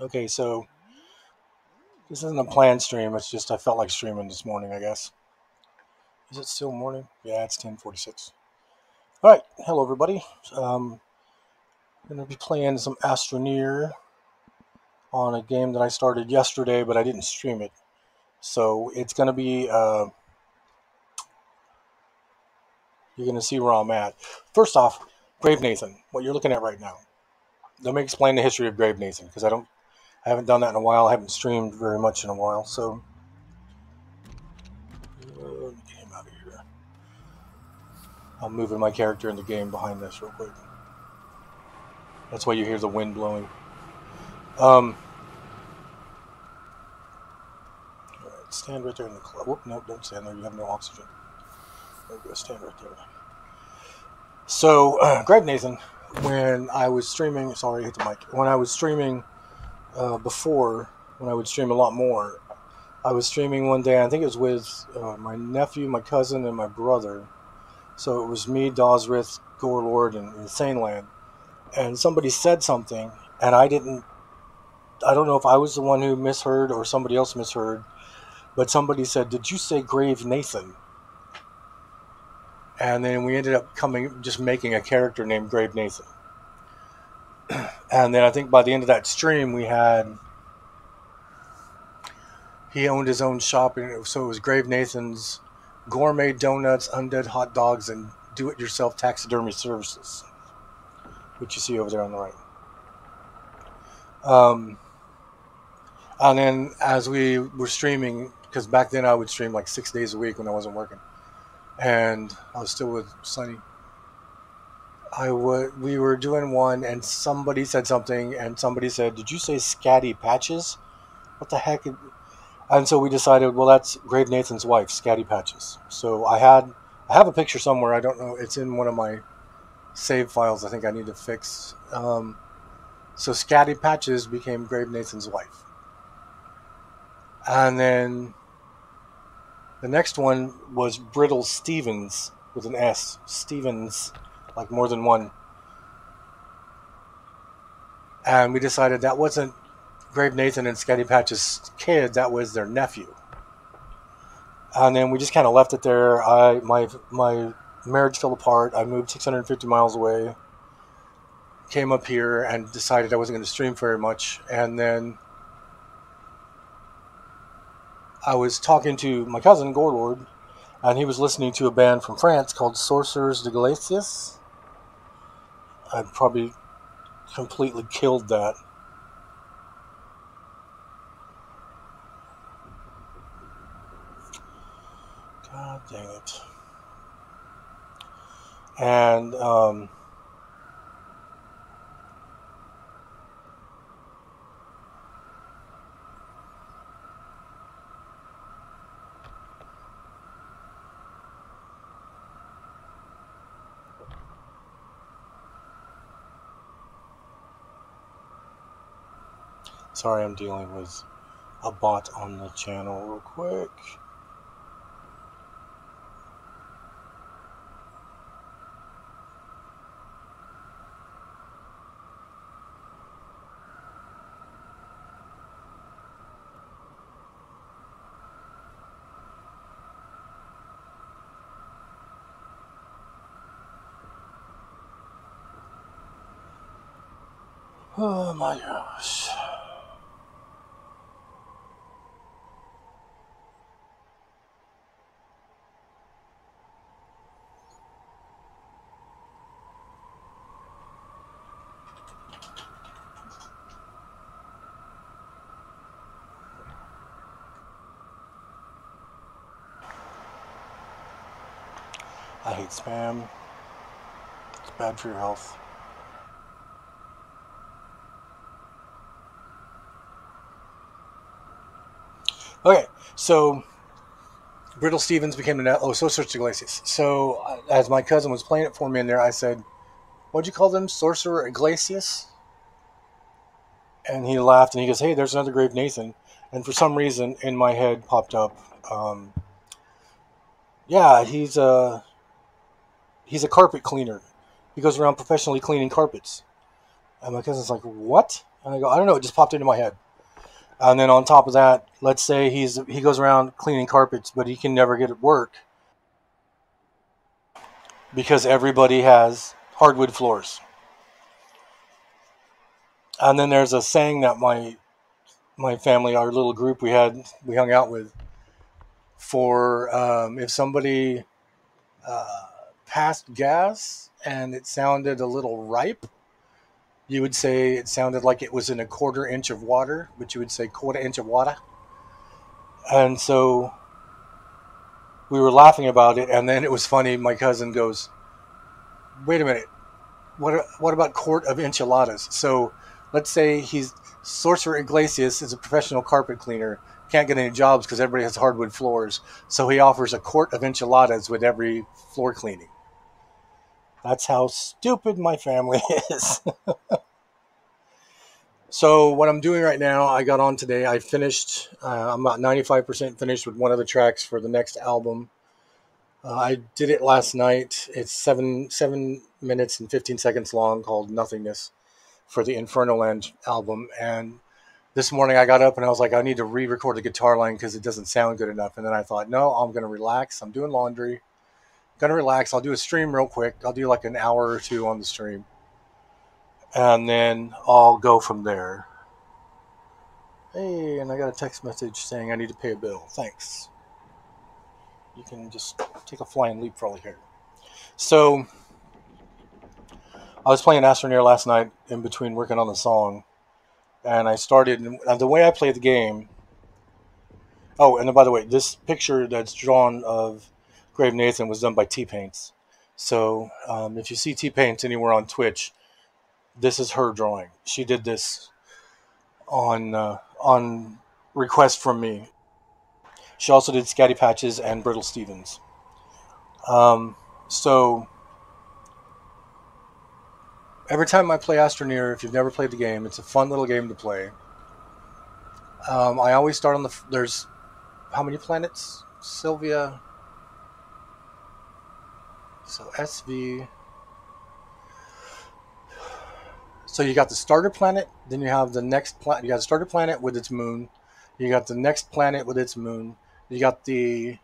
Okay, so this isn't a planned stream. It's just I felt like streaming this morning, I guess. Is it still morning? Yeah, it's 10:46. All right, hello everybody. I'm going to be playing some Astroneer on a game that I started yesterday, but I didn't stream it. So it's going to be, you're going to see where I'm at. First off, Grave Nathan, what you're looking at right now. Let me explain the history of Grave Nathan, because I haven't done that in a while. I haven't streamed very much in a while, so let me get him out of here. I'm moving my character in the game behind this real quick. That's why you hear the wind blowing. All right, stand right there in the club. Whoop, no, don't stand there. You have no oxygen. There you go. Stand right there. So, Greg Nathan, when I was streaming, sorry, I hit the mic. When I was streaming before, when I would stream a lot more, I was streaming one day. I think it was with my nephew, my cousin, and my brother. So it was me, Dosrith, Gorelord, and Insaneland. And somebody said something, and I don't know if I was the one who misheard or somebody else misheard, but somebody said, "Did you say Grave Nathan?" And then we ended up just making a character named Grave Nathan. And then I think by the end of that stream, he owned his own shop, and so it was Grave Nathan's Gourmet Donuts, Undead Hot Dogs, and Do-It-Yourself Taxidermy Services, which you see over there on the right. And then as we were streaming, because back then I would stream like 6 days a week when I wasn't working, and I was still with Sonny. We were doing one, and somebody said something, and somebody said, "Did you say Scatty Patches? What the heck?" And so we decided, well, that's Grave Nathan's wife, Scatty Patches. So I have a picture somewhere. I don't know. It's in one of my save files. I think I need to fix. So Scatty Patches became Grave Nathan's wife. And then the next one was Brittle Stevens with an S. Stevens, like more than one. And we decided that wasn't Grave Nathan and Scatty Patches' kid, that was their nephew. And then we just kind of left it there. My marriage fell apart. I moved 650 miles away, came up here, and decided I wasn't going to stream very much. And then I was talking to my cousin, Gorelord, and he was listening to a band from France called Sorcerers de Glacius. I probably completely killed that. God dang it. And sorry, I'm dealing with a bot on the channel real quick. Oh my gosh. I hate spam. It's bad for your health. Okay, so Brittle Stevens became Sorcerers de Glacius. So as my cousin was playing it for me in there, I said, "What'd you call them, Sorcerer Iglesias?" And he laughed and he goes, "Hey, there's another Grave Nathan." And for some reason, in my head popped up, yeah, he's a carpet cleaner. He goes around professionally cleaning carpets. And my cousin's like, "What?" And I go, I don't know, it just popped into my head. And then on top of that, let's say he goes around cleaning carpets, but he can never get it work because everybody has hardwood floors. And then there's a saying that my family, our little group we hung out with, for if somebody uh, passed gas and it sounded a little ripe, you would say it sounded like it was in a quarter inch of water, but you would say quarter inch of water. And so we were laughing about it, and then it was funny. My cousin goes, "Wait a minute, what about quart of enchiladas?" So let's say he's Sorcerer Iglesias is a professional carpet cleaner, can't get any jobs because everybody has hardwood floors, so he offers a quart of enchiladas with every floor cleaning. That's how stupid my family is. So what I'm doing right now, I got on today. I finished. I'm about 95% finished with one of the tracks for the next album. I did it last night. It's 7 minutes and 15 seconds long, called "Nothingness" for the Inferno Land album. And this morning I got up and I was like, I need to re-record the guitar line because it doesn't sound good enough. And then I thought, no, I'm gonna relax. I'm doing laundry. Gonna relax. I'll do a stream real quick. I'll do like an hour or two on the stream, and then I'll go from there. Hey, and I got a text message saying I need to pay a bill. Thanks. You can just take a flying leap for all you care. So I was playing Astroneer last night in between working on the song, and I started. And the way I play the game. Oh, and by the way, this picture that's drawn of Grave Nathan was done by T Paints. So if you see T Paints anywhere on Twitch, this is her drawing. She did this on request from me. She also did Scatty Patches and Brittle Stevens. So every time I play Astroneer, if you've never played the game, it's a fun little game to play. I always start on there's how many planets? Sylvia. So SV. So you got the starter planet, then you have the next planet. You got the starter planet with its moon. You got the next planet with its moon. You got the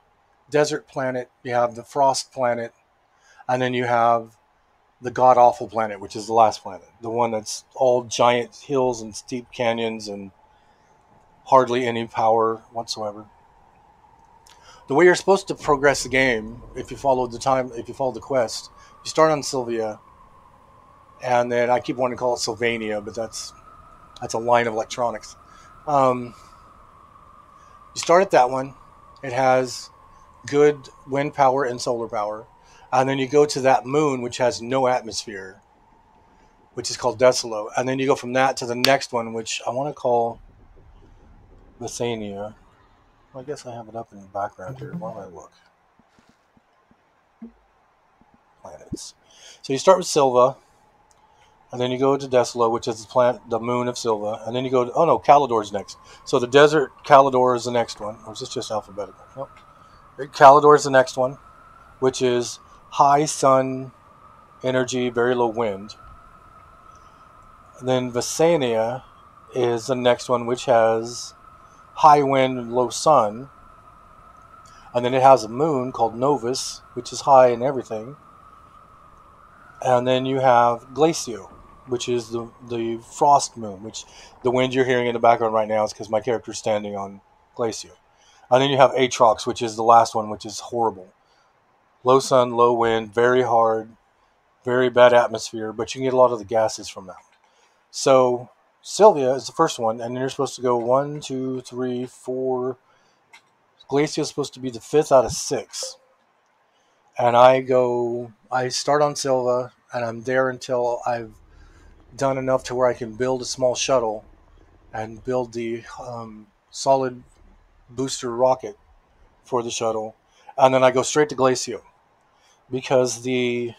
desert planet. You have the frost planet, and then you have the god awful planet, which is the last planet, the one that's all giant hills and steep canyons and hardly any power whatsoever. The way you're supposed to progress the game, if you follow the quest, you start on Sylvia, and then I keep wanting to call it Sylvania, but that's a line of electronics. Um, you start at that one. It has good wind power and solar power, and then you go to that moon, which has no atmosphere, which is called Desolo, and then you go from that to the next one, which I want to call Bethania. Well, I guess I have it up in the background here while I look. Planets. So you start with Silva, and then you go to Desolo, which is the moon of Silva, and then you go to, oh no, Calidor's next. So the desert Calidor is the next one. Or is this just alphabetical? Nope. Calidor is the next one, which is high sun energy, very low wind. And then Visania is the next one, which has high wind and low sun. And then it has a moon called Novus, which is high in everything. And then you have Glacio, which is the frost moon, which the wind you're hearing in the background right now is because my character's standing on Glacio. And then you have Atrox, which is the last one, which is horrible. Low sun, low wind, very hard, very bad atmosphere, but you can get a lot of the gases from that. So Sylvia is the first one, and then you're supposed to go 1, 2, 3, 4. Glacio is supposed to be the 5th out of 6. And I start on Silva, and I'm there until I've done enough to where I can build a small shuttle and build the solid booster rocket for the shuttle. And then I go straight to Glacio, because the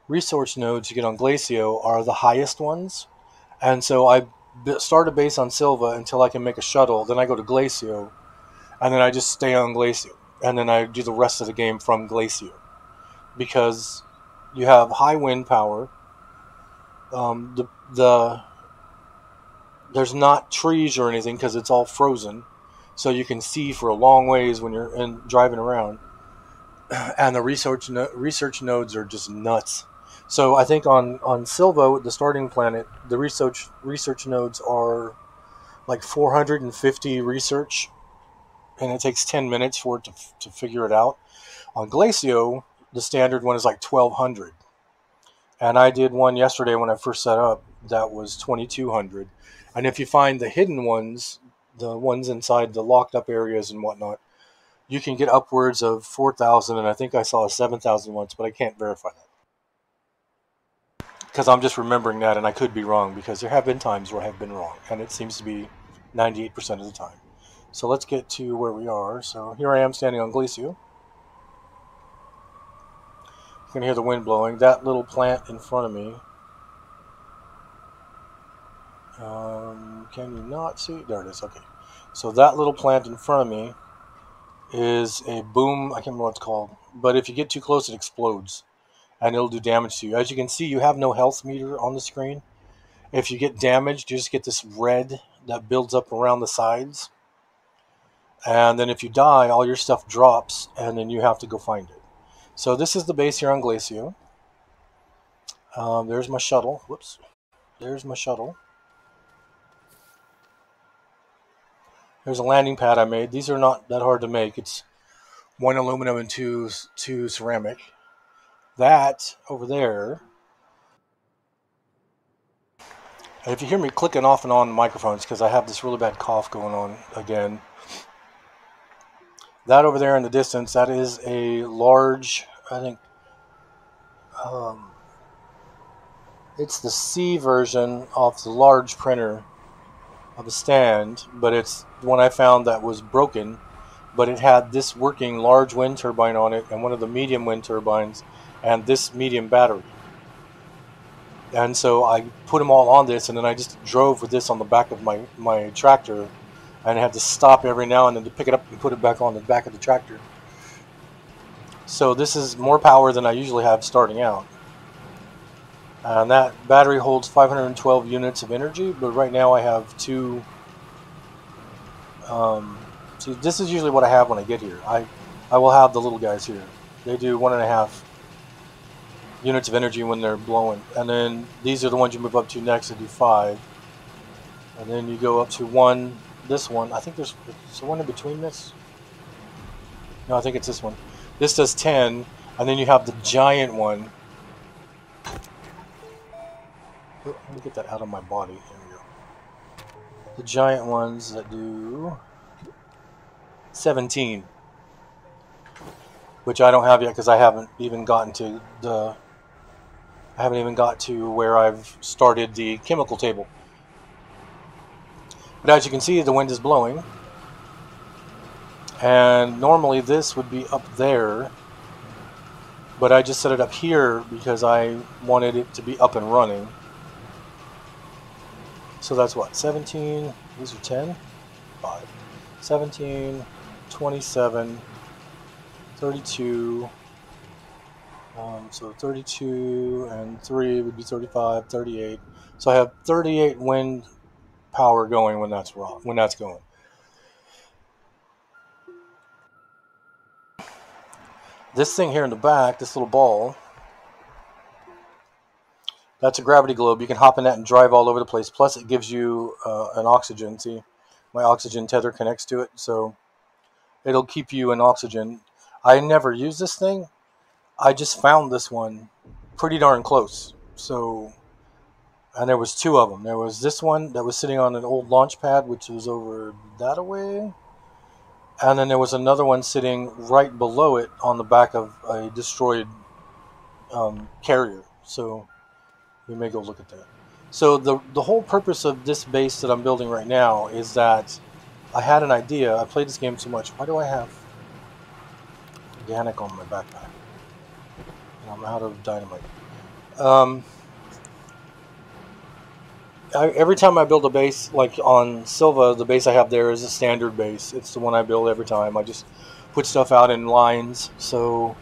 resource nodes you get on Glacio are the highest ones. And so I start a base on Silva until I can make a shuttle. Then I go to Glacio, and then I just stay on Glacio. And then I do the rest of the game from Glacio, because you have high wind power. The there's not trees or anything because it's all frozen, so you can see for a long ways when you're driving around. And the research nodes are just nuts. So I think on Silva, the starting planet, the research nodes are like 450 research, and it takes 10 minutes for it to figure it out. On Glacio, the standard one is like 1200. And I did one yesterday when I first set up that was 2200. And if you find the hidden ones, the ones inside the locked up areas and whatnot, you can get upwards of 4,000. And I think I saw a 7,000 once, but I can't verify that because I'm just remembering that, and I could be wrong because there have been times where I have been wrong, and it seems to be 98% of the time. So let's get to where we are. So here I am standing on Glacio. You can hear the wind blowing. That little plant in front of me. Can you not see? There it is. Okay. So that little plant in front of me is a boom. I can't remember what it's called. But if you get too close, it explodes. And it'll do damage to you. As you can see, you have no health meter on the screen. If you get damaged, you just get this red that builds up around the sides. And then if you die, all your stuff drops, and then you have to go find it. So this is the base here on Glacio. There's my shuttle. Whoops. There's my shuttle. There's a landing pad I made. These are not that hard to make. It's 1 aluminum and 2 ceramic. That over there. And if you hear me clicking off and on the microphones, because I have this really bad cough going on again. That over there in the distance, that is a large, I think, it's the C version of the large printer of a stand, but it's the one I found that was broken, but it had this working large wind turbine on it and one of the medium wind turbines and this medium battery. And so I put them all on this, and then I just drove with this on the back of my tractor, and I had to stop every now and then to pick it up and put it back on the back of the tractor. So this is more power than I usually have starting out. And that battery holds 512 units of energy, but right now I have 2. See, this is usually what I have when I get here. I will have the little guys here. They do 1.5 units of energy when they're blowing. And then these are the ones you move up to next to do 5. And then you go up to 1. This one, I think there's one in between this. No, I think it's this one. This does 10, and then you have the giant one. Oh, let me get that out of my body. There we go. The giant ones that do 17, which I don't have yet because I haven't even gotten to where I've started the chemical table. But as you can see, the wind is blowing. And normally this would be up there. But I just set it up here because I wanted it to be up and running. So that's what? 17. These are 10. 5. 17. 27. 32. So 32 and 3 would be 35. 38. So I have 38 wind power going when that's going. This thing here in the back, this little ball, that's a gravity globe. You can hop in that and drive all over the place. Plus it gives you an oxygen. See, my oxygen tether connects to it, so it'll keep you in oxygen. I never use this thing. I just found this one pretty darn close. So, and there was 2 of them. There was this one that was sitting on an old launch pad, which was over that away. And then there was another one sitting right below it on the back of a destroyed carrier. So we may go look at that. So the whole purpose of this base that I'm building right now is that I had an idea. I played this game so much. Why do I have organic on my backpack? And I'm out of dynamite. Every time I build a base, like on Silva, the base I have there is a standard base. It's the one I build every time. I just put stuff out in lines, so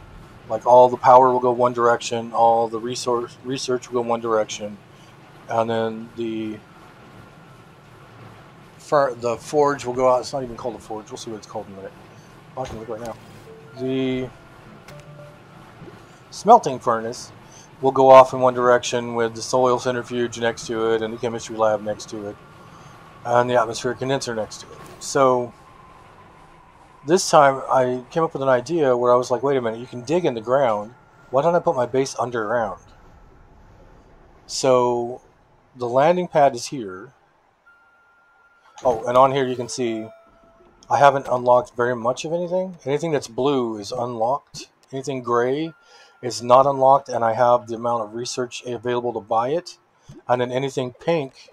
like all the power will go one direction, all the research will go one direction, and then the the forge will go out. It's not even called a forge. We'll see what it's called in a minute. I can look right now. The smelting furnace will go off in one direction with the soil centrifuge next to it and the chemistry lab next to it and the atmospheric condenser next to it. So this time I came up with an idea where I was like, wait a minute, you can dig in the ground. Why don't I put my base underground? So the landing pad is here. Oh, and on here you can see I haven't unlocked very much of anything. Anything that's blue is unlocked. Anything gray is not unlocked, and I have the amount of research available to buy it. And then anything pink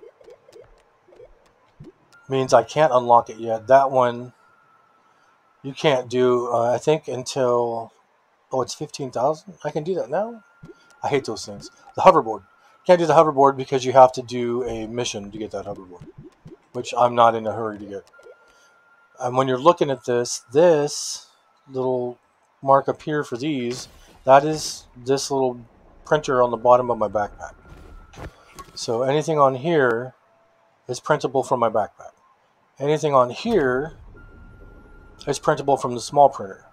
means I can't unlock it yet. That one you can't do, I think, until... Oh, it's 15,000? I can do that now? I hate those things. The hoverboard. Can't do the hoverboard because you have to do a mission to get that hoverboard, which I'm not in a hurry to get. And when you're looking at this little mark up here for these, that is this little printer on the bottom of my backpack. So anything on here is printable from my backpack. Anything on here is printable from the small printer.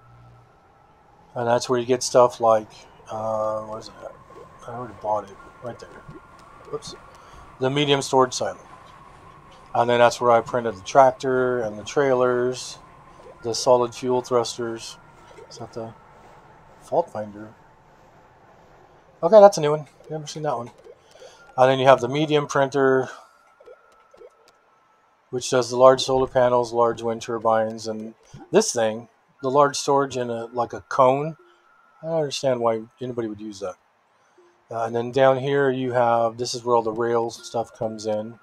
And that's where you get stuff like, what is that? I already bought it right there. Whoops. The medium storage silo. And then that's where I printed the tractor and the trailers, the solid fuel thrusters. Is that the fault finder? Okay, that's a new one. Never seen that one. And then you have the medium printer, which does the large solar panels, large wind turbines, and this thing, the large storage in like a cone. I don't understand why anybody would use that. And then down here you have, this is where all the rails stuff comes in.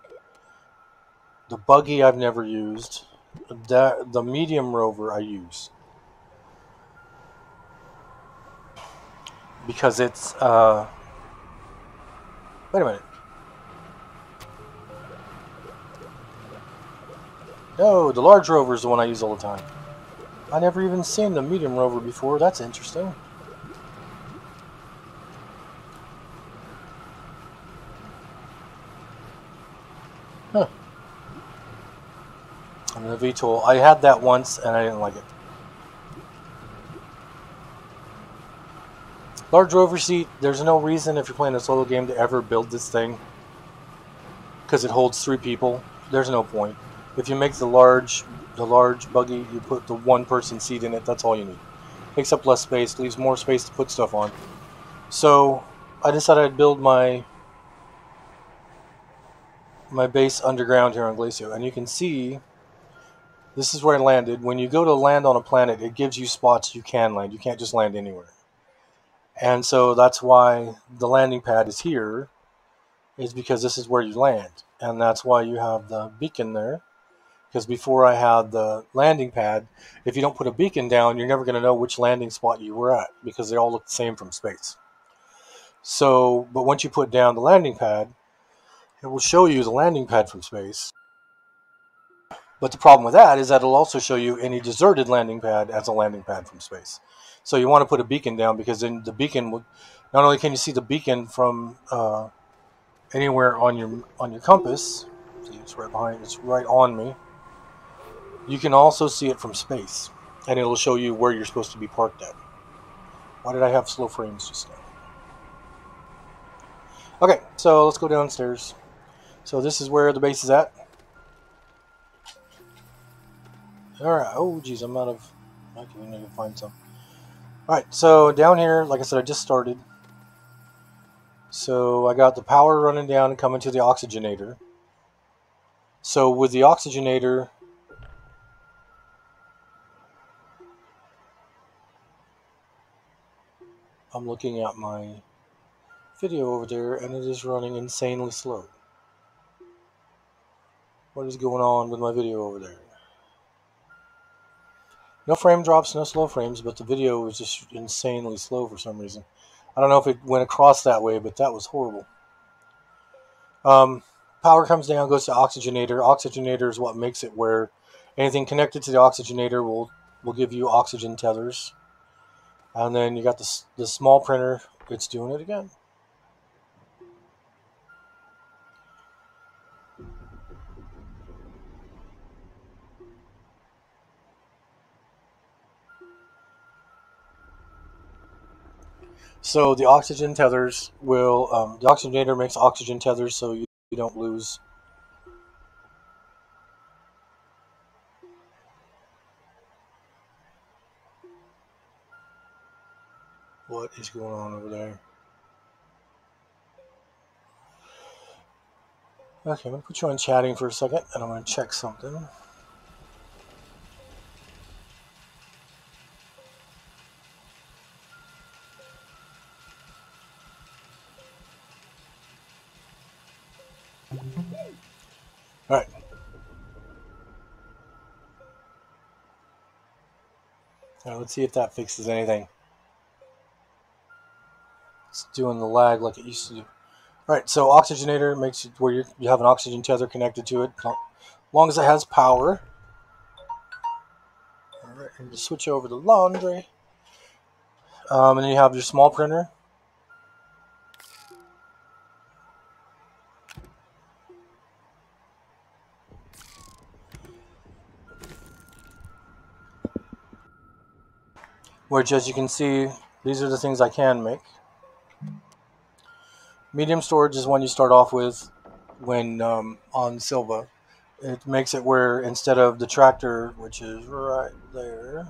The buggy I've never used. The medium rover I use. Because it's, wait a minute. No, the large rover is the one I use all the time. I never even seen the medium rover before. That's interesting. Huh. And the VTOL. I had that once and I didn't like it. Large rover seat. There's no reason if you're playing a solo game to ever build this thing. Because it holds 3 people. There's no point. If you make the large buggy, you put the 1-person seat in it. That's all you need. Takes up less space, leaves more space to put stuff on. So I decided I'd build my base underground here on Glacio. And you can see, this is where I landed. When you go to land on a planet, it gives you spots you can land. You can't just land anywhere. And so that's why the landing pad is here, is because this is where you land. And that's why you have the beacon there. Because before I had the landing pad, if you don't put a beacon down, you're never going to know which landing spot you were at, because they all look the same from space. So, but once you put down the landing pad, it will show you the landing pad from space. But the problem with that is that it'll also show you any deserted landing pad as a landing pad from space. So you want to put a beacon down, because then the beacon will, not only can you see the beacon from anywhere on your compass, see it's right behind, it's right on me. You can also see it from space, and it'll show you where you're supposed to be parked at. Why did I have slow frames just now? Okay, so let's go downstairs. So this is where the base is at. Alright, oh geez, I'm out of... I can need to find some. Alright, so down here, like I said, I just started. So I got the power running down and coming to the oxygenator. So with the oxygenator... I'm looking at my video over there, and it is running insanely slow. What is going on with my video over there? No frame drops, no slow frames, but the video was just insanely slow for some reason. I don't know if it went across that way, but that was horrible. Power comes down, goes to oxygenator. Oxygenator is what makes it where anything connected to the oxygenator will give you oxygen tethers. And then you got the small printer. It's doing it again. So the oxygen tethers will, the oxygenator makes oxygen tethers so you don't lose. What is going on over there? Okay, I'm going to put you on chatting for a second, and I'm going to check something. All right. Now let's see if that fixes anything. It's doing the lag like it used to do. All right, so oxygenator makes it where you have an oxygen tether connected to it, as long as it has power. All right, and just switch over to laundry. And then you have your small printer. Which, as you can see, these are the things I can make. Medium storage is one you start off with when on Silva. It makes it where instead of the tractor, which is right there,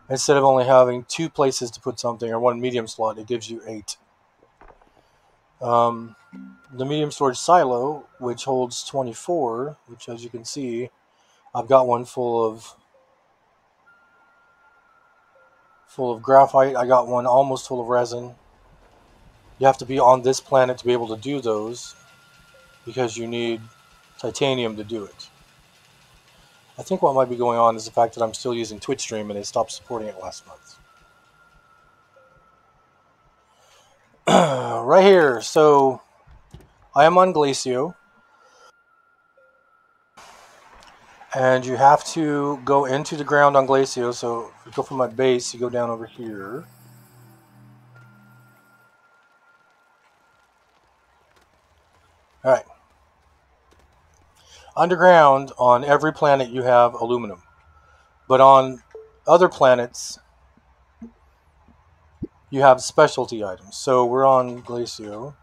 instead of only having 2 places to put something or 1 medium slot, it gives you 8. The medium storage silo, which holds 24, which as you can see, I've got one full of graphite. I got one almost full of resin. You have to be on this planet to be able to do those because you need titanium to do it. I think what might be going on is the fact that I'm still using Twitch Stream and they stopped supporting it last month. Right here, so I am on Glacio, and you have to go into the ground on Glacio. So if you go from my base, you go down over here. All right. Underground, on every planet, you have aluminum. But on other planets, you have specialty items. So we're on Glacio.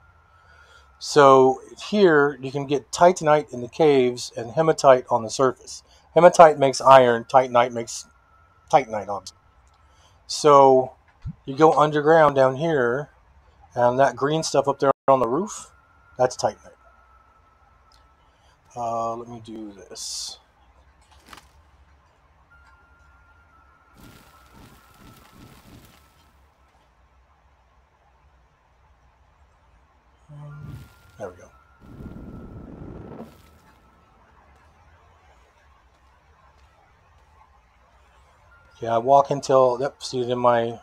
So here, you can get titanite in the caves and hematite on the surface. Hematite makes iron, titanite makes titanite, obviously. So you go underground down here, and that green stuff up there on the roof, that's titanite. Let me do this. There we go. Yeah, I walk until, yep, see it in my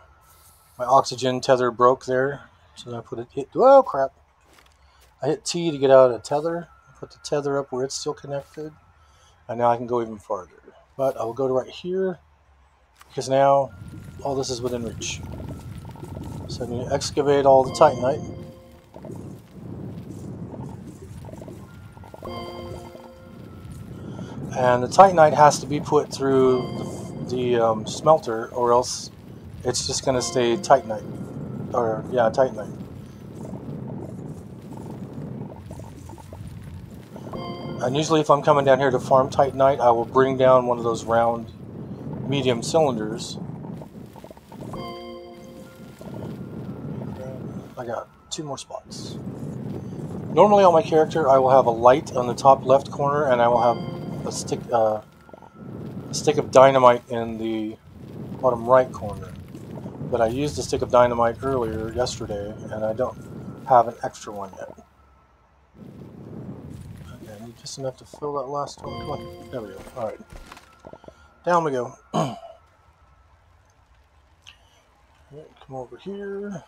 oxygen tether broke there. So then I put it, oh crap. I hit T to get out of the tether. Put the tether up where it's still connected. And now I can go even farther. But I will go to right here, because now all this is within reach. So I'm going to excavate all the titanite. And the titanite has to be put through the smelter, or else it's just going to stay titanite. Or, yeah, titanite. And usually if I'm coming down here to farm titanite, I will bring down one of those round medium cylinders. I got 2 more spots. Normally on my character, I will have a light on the top left corner, and I will have a stick of dynamite in the bottom right corner. But I used a stick of dynamite earlier, yesterday, and I don't have an extra one yet. Okay, I need just enough to fill that last one. Come on, there we go. Alright. Down we go. Alright, come over here.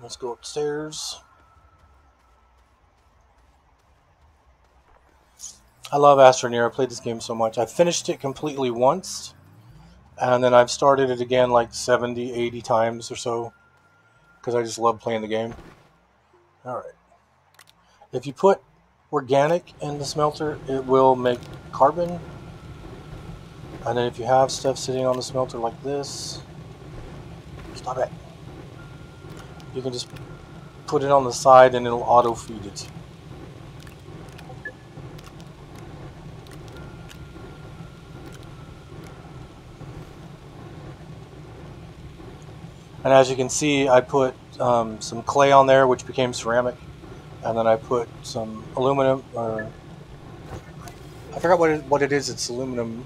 Let's go upstairs. I love Astroneer. I played this game so much. I finished it completely once, and then I've started it again like 70, 80 times or so, because I just love playing the game. Alright. If you put organic in the smelter, it will make carbon. And then if you have stuff sitting on the smelter like this, Stop it. You can just put it on the side and it'll auto feed it. And as you can see, I put some clay on there, which became ceramic. And then I put some aluminum, or I forgot what it is. It's aluminum.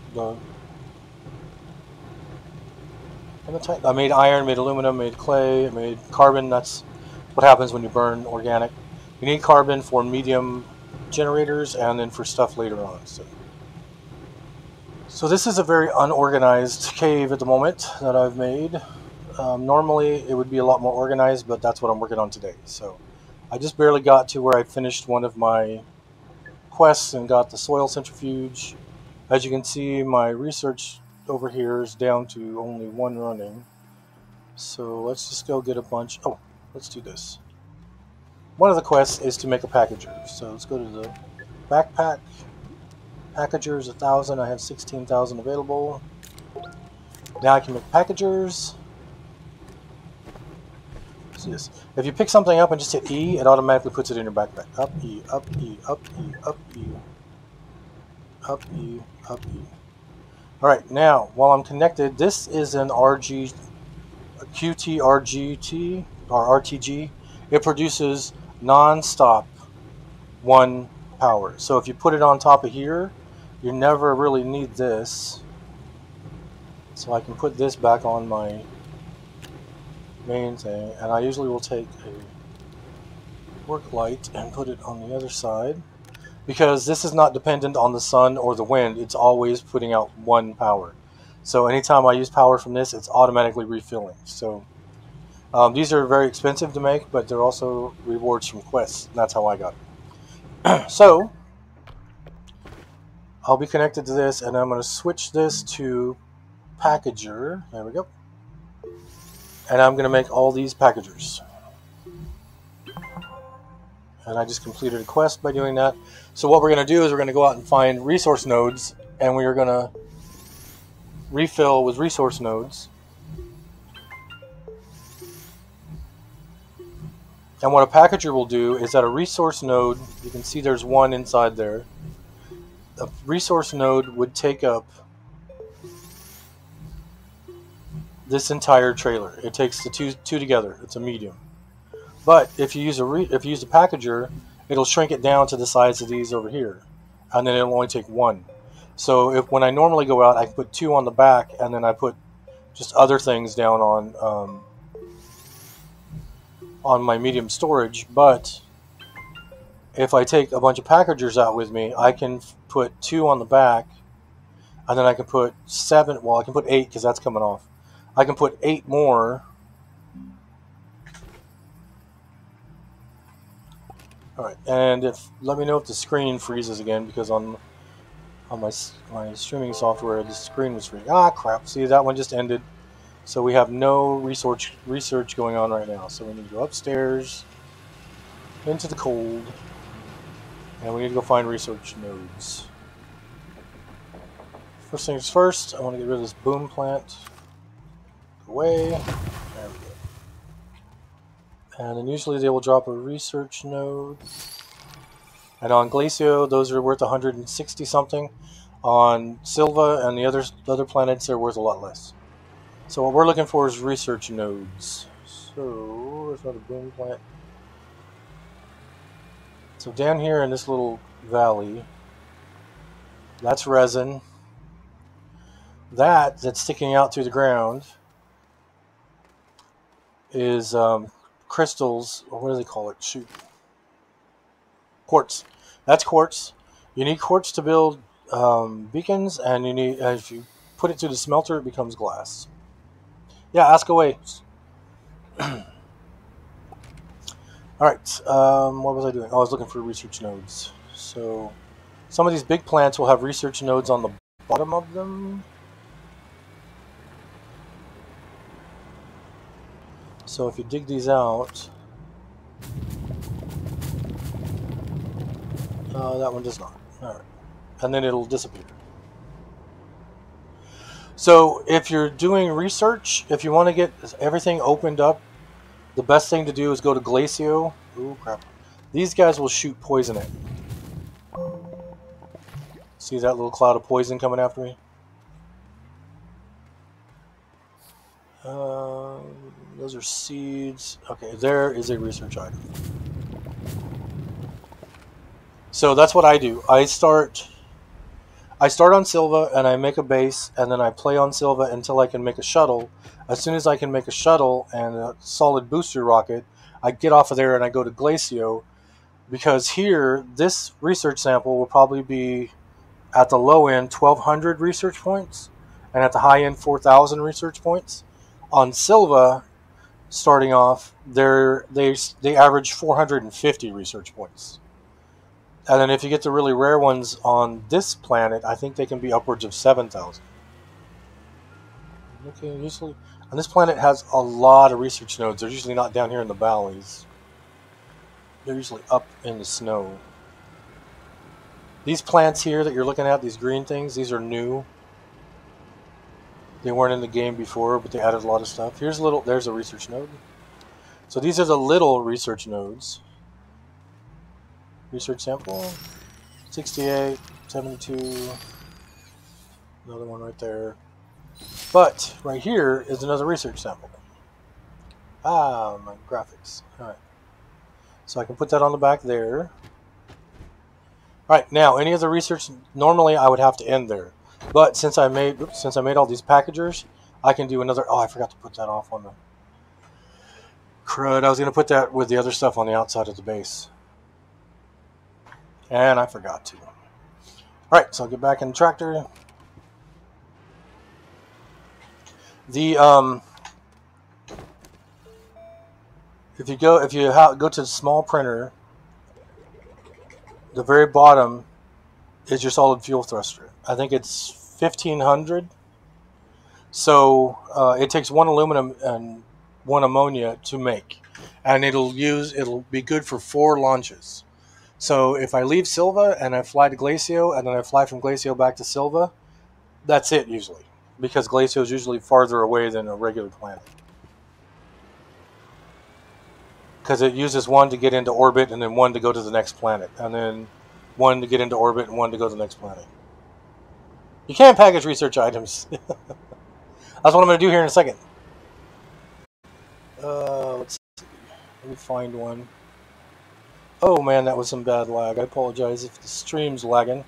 I made iron, made aluminum, made clay, made carbon. That's what happens when you burn organic. You need carbon for medium generators and then for stuff later on. So this is a very unorganized cave at the moment that I've made. Normally it would be a lot more organized, but that's what I'm working on today. So I just barely got to where I finished one of my quests and got the soil centrifuge. As you can see, my research over here is down to only one running. So let's just go get a bunch. Oh, let's do this. One of the quests is to make a packager. So let's go to the backpack. Packager is 1,000. I have 16,000 available. Now I can make packagers. See this. If you pick something up and just hit E, it automatically puts it in your backpack. Up E, up E, up E, up E, up E, up E. Alright, now while I'm connected, this is an QTRGT or RTG. It produces non-stop 1 power. So if you put it on top of here, you never really need this. So I can put this back on my main thing, and I usually will take a work light and put it on the other side, because this is not dependent on the sun or the wind. It's always putting out 1 power. So anytime I use power from this, it's automatically refilling. So these are very expensive to make, but they're also rewards from quests, and that's how I got it. So I'll be connected to this, and I'm going to switch this to packager. There we go. And I'm going to make all these packagers. And I just completed a quest by doing that. So what we're going to do is we're going to go out and find resource nodes, and we are going to refill with resource nodes. And what a packager will do is that a resource node, you can see there's one inside there. A resource node would take up this entire trailer. It takes the two together. It's a medium. But if you use a packager, it'll shrink it down to the size of these over here, and then it'll only take 1. So when I normally go out, I put 2 on the back, and then I put just other things down on my medium storage. But if I take a bunch of packagers out with me, I can put 2 on the back, and then I can put 7. Well, I can put 8 because that's coming off. I can put 8 more. Alright, and let me know if the screen freezes again, because on my streaming software the screen was freezing. Ah, crap. See, that one just ended. So we have no research going on right now. So we need to go upstairs into the cold, and we need to go find research nodes. First things first, I want to get rid of this boom plant. Away. There we go. And then usually they will drop a research node. And on Glacio, those are worth 160 something. On Silva and the other planets, they're worth a lot less. So what we're looking for is research nodes. So there's another boom plant. So down here in this little valley, that's resin. That's sticking out through the ground is crystals, or what do they call it? Shoot. Quartz. That's quartz. You need quartz to build beacons, and you need, if you put it through the smelter, it becomes glass. Yeah, ask away. Alright, what was I doing? Oh, I was looking for research nodes. So, some of these big plants will have research nodes on the bottom of them. So if you dig these out, that one does not. Alright. And then it'll disappear. So if you're doing research, if you want to get everything opened up, the best thing to do is go to Glacio. Ooh, crap. These guys will shoot poison at you. See that little cloud of poison coming after me? Those are seeds. Okay, there is a research item. So that's what I do. I start on Silva and I make a base, and then I play on Silva until I can make a shuttle. As soon as I can make a shuttle and a solid booster rocket, I get off of there and I go to Glacio, because here, this research sample will probably be at the low end 1,200 research points, and at the high end 4,000 research points. On Silva, starting off, they average 450 research points. And then if you get the really rare ones on this planet, I think they can be upwards of 7,000. Okay, usually, and this planet has a lot of research nodes. They're usually not down here in the valleys. They're usually up in the snow. These plants here that you're looking at, these green things, these are new. They weren't in the game before, but they added a lot of stuff. There's a research node. So these are the little research nodes. Research sample, 68, 72, another one right there. But right here is another research sample. Ah, my graphics. All right. So I can put that on the back there. All right, now any of the research, normally I would have to end there. But since I made all these packagers, I can do another. Oh, I forgot to put that off on the crud. I was going to put that with the other stuff on the outside of the base, and I forgot to. All right, so I'll get back in the tractor. The if you go to the small printer, the very bottom is your solid fuel thruster. I think it's 1,500. So it takes one aluminum and one ammonia to make, and it'll be good for 4 launches. So if I leave Silva and I fly to Glacio, and then I fly from Glacio back to Silva, that's it usually, because Glacio is usually farther away than a regular planet, because it uses one to get into orbit and then one to go to the next planet, and then one to get into orbit and one to go to the next planet. You can't package research items. That's what I'm going to do here in a second. Let's see. Let me find one. Oh man, that was some bad lag. I apologize if the stream's lagging.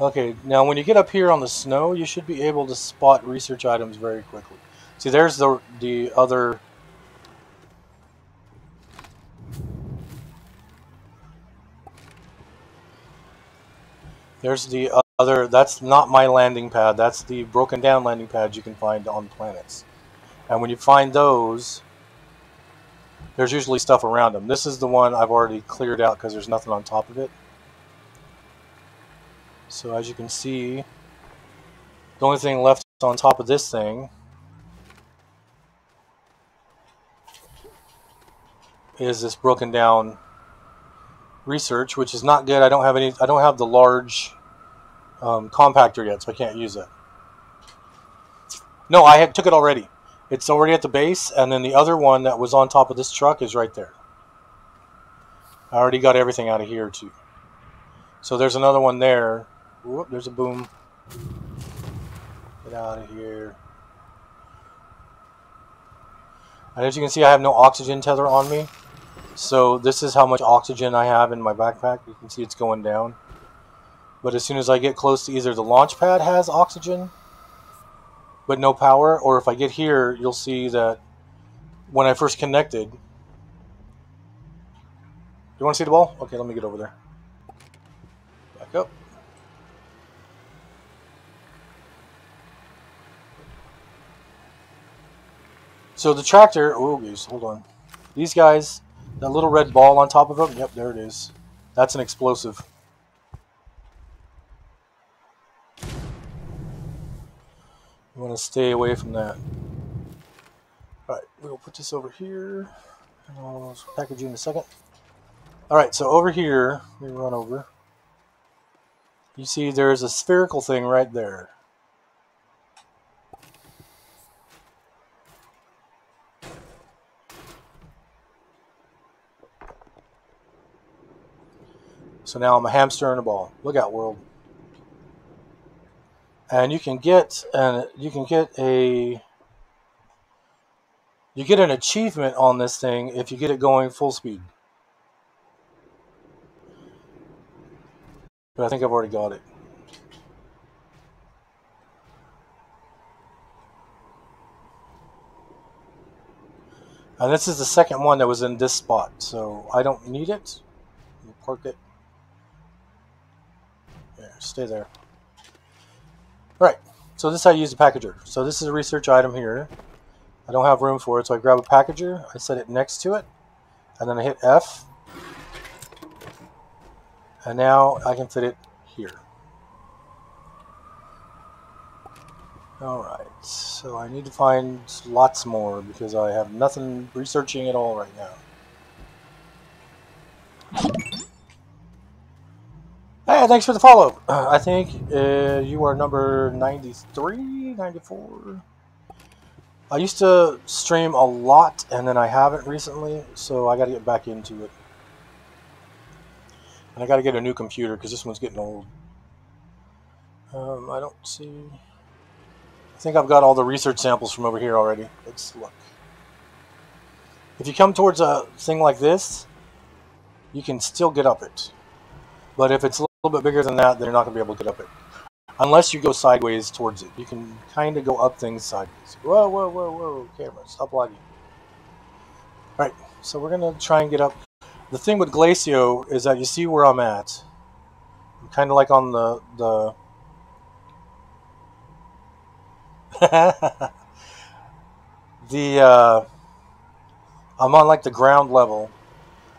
Okay, now when you get up here on the snow, you should be able to spot research items very quickly. See, there's the other. There's the other. That's not my landing pad. That's the broken down landing pads you can find on planets. And when you find those, there's usually stuff around them. This is the one I've already cleared out because there's nothing on top of it. So as you can see, the only thing left on top of this thing is this broken down research, which is not good. I don't have the large compactor yet, so I can't use it. No, I took it already. It's already at the base, and then the other one that was on top of this truck is right there. I already got everything out of here too. So there's another one there. Whoop, there's a boom. Get out of here. And as you can see, I have no oxygen tether on me. So this is how much oxygen I have in my backpack. You can see it's going down. But as soon as I get close to either the launch pad has oxygen, but no power, or if I get here, you'll see that when I first connected. You want to see the ball? Okay, let me get over there. Back up. So the tractor, oh geez, hold on. These guys, that little red ball on top of them, yep, there it is. That's an explosive. You want to stay away from that. Alright, we'll put this over here. I'll package you in a second. Alright, so over here, let me run over. You see there's a spherical thing right there. So now I'm a hamster in a ball. Look out, world. And you get an achievement on this thing if you get it going full speed. But I think I've already got it. And this is the second one that was in this spot, so I don't need it. We'll park it. There, stay there. Alright, so this is how you use the packager. So this is a research item here. I don't have room for it, so I grab a packager, I set it next to it, and then I hit F. And now I can fit it here. Alright, so I need to find lots more because I have nothing researching at all right now. Hey, thanks for the follow. I think you are number 93, 94. I used to stream a lot and then I haven't recently, so I got to get back into it. And I got to get a new computer because this one's getting old. I don't see... I think I've got all the research samples from over here already. Let's look. If you come towards a thing like this, you can still get up it. But if it's a little bit bigger than that, then you're not going to be able to get up it. Unless you go sideways towards it. You can kind of go up things sideways. Whoa, whoa, whoa, whoa. Camera, stop lagging. Alright, so we're going to try and get up. The thing with Glacio is that you see where I'm at. I'm kind of like on the I'm on like the ground level,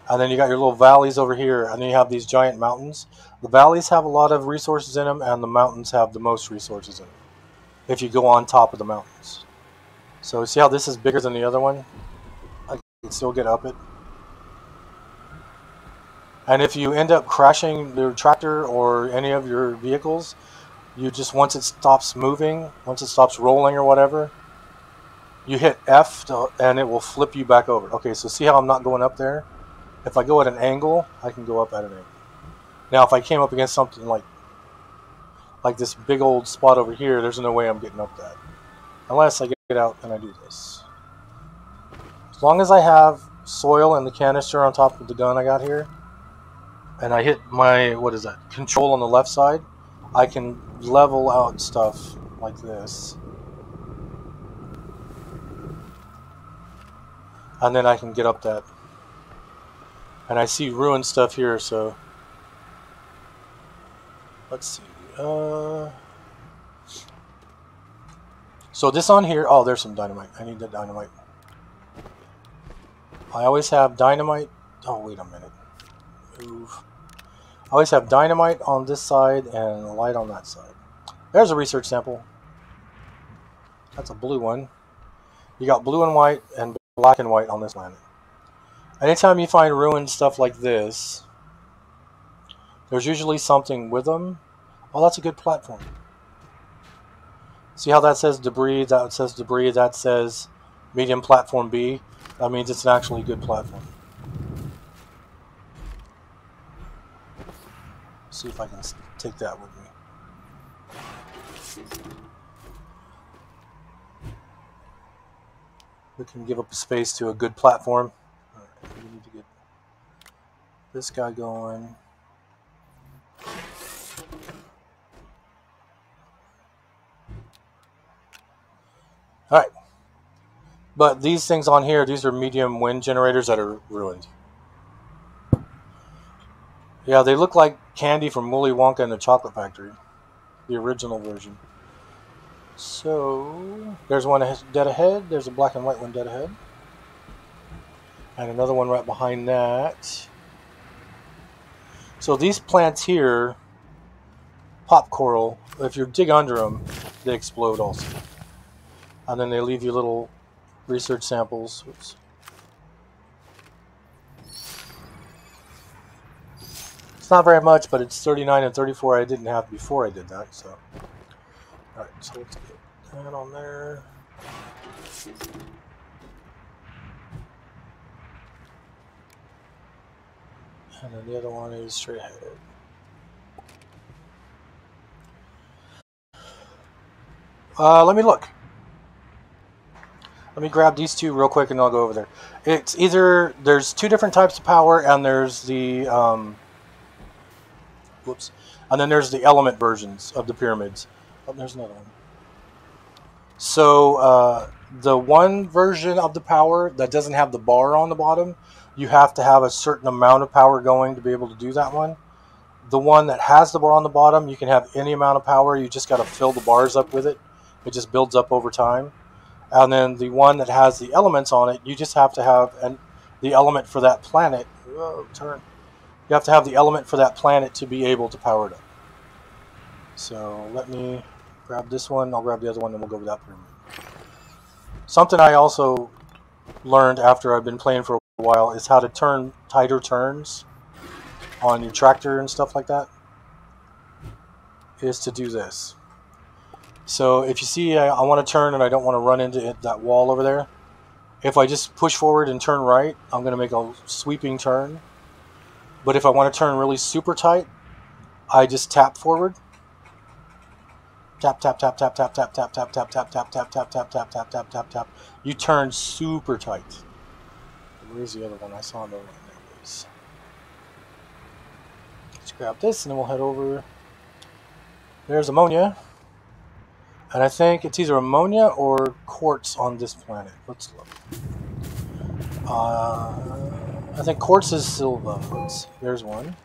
and then you got your little valleys over here, and then you have these giant mountains. The valleys have a lot of resources in them, and the mountains have the most resources in them if you go on top of the mountains. So see how this is bigger than the other one? I can still get up it. And if you end up crashing your tractor or any of your vehicles, you just, once it stops moving, once it stops rolling or whatever, you hit F and it will flip you back over. Okay, so see how I'm not going up there? If I go at an angle, I can go up at an angle. Now, if I came up against something like this big old spot over here, there's no way I'm getting up that. Unless I get out and I do this. As long as I have soil in the canister on top of the gun I got here, and I hit my, what is that, control on the left side, I can level out stuff like this. And then I can get up that. And I see ruined stuff here, so let's see. So this on here, oh, there's some dynamite. I need the dynamite. I always have dynamite. Oh, wait a minute. Move. I always have dynamite on this side and light on that side. There's a research sample. That's a blue one. You got blue and white and black and white on this planet. Anytime you find ruined stuff like this, there's usually something with them. Oh, that's a good platform. See how that says debris, that says debris, that says medium platform B? That means it's an actually good platform. See if I can take that with me. We can give up space to a good platform. All right, we need to get this guy going. All right. But these things on here, these are medium wind generators that are ruined. Yeah, they look like candy from Willy Wonka and the Chocolate Factory. The original version. So, there's one dead ahead. There's a black and white one dead ahead. And another one right behind that. So these plants here, pop coral, if you dig under them, they explode also. And then they leave you little research samples. Oops. It's not very much, but it's 39 and 34 I didn't have before I did that. So, all right, so let's get that on there. And then the other one is straight ahead. Let me look. Let me grab these two real quick and I'll go over there. It's either, there's two different types of power, and there's the, whoops. And then there's the element versions of the pyramids. Oh, there's another one. So, the one version of the power that doesn't have the bar on the bottom, you have to have a certain amount of power going to be able to do that one. The one that has the bar on the bottom, you can have any amount of power. You just got to fill the bars up with it. It just builds up over time. And then the one that has the elements on it, you just have to have the element for that planet. Whoa, turn. You have to have the element for that planet to be able to power it up. So let me grab this one. I'll grab the other one, and we'll go with that pyramid. Something I also learned after I've been playing for a while is how to turn tighter turns on your tractor and stuff like that. Is to do this. So if you see I want to turn and I don't want to run into that wall over there, if I just push forward and turn right, I'm going to make a sweeping turn. But if I want to turn really super tight, I just tap forward. Tap, tap, tap, tap, tap, tap, tap, tap, tap, tap, tap, tap, tap, tap, tap, tap, tap, tap, tap. You turn super tight. Where's the other one? I saw another one. There it is. Let's grab this and then we'll head over. There's ammonia. And I think it's either ammonia or quartz on this planet. Let's look. I think quartz is silver. Let's see. There's one.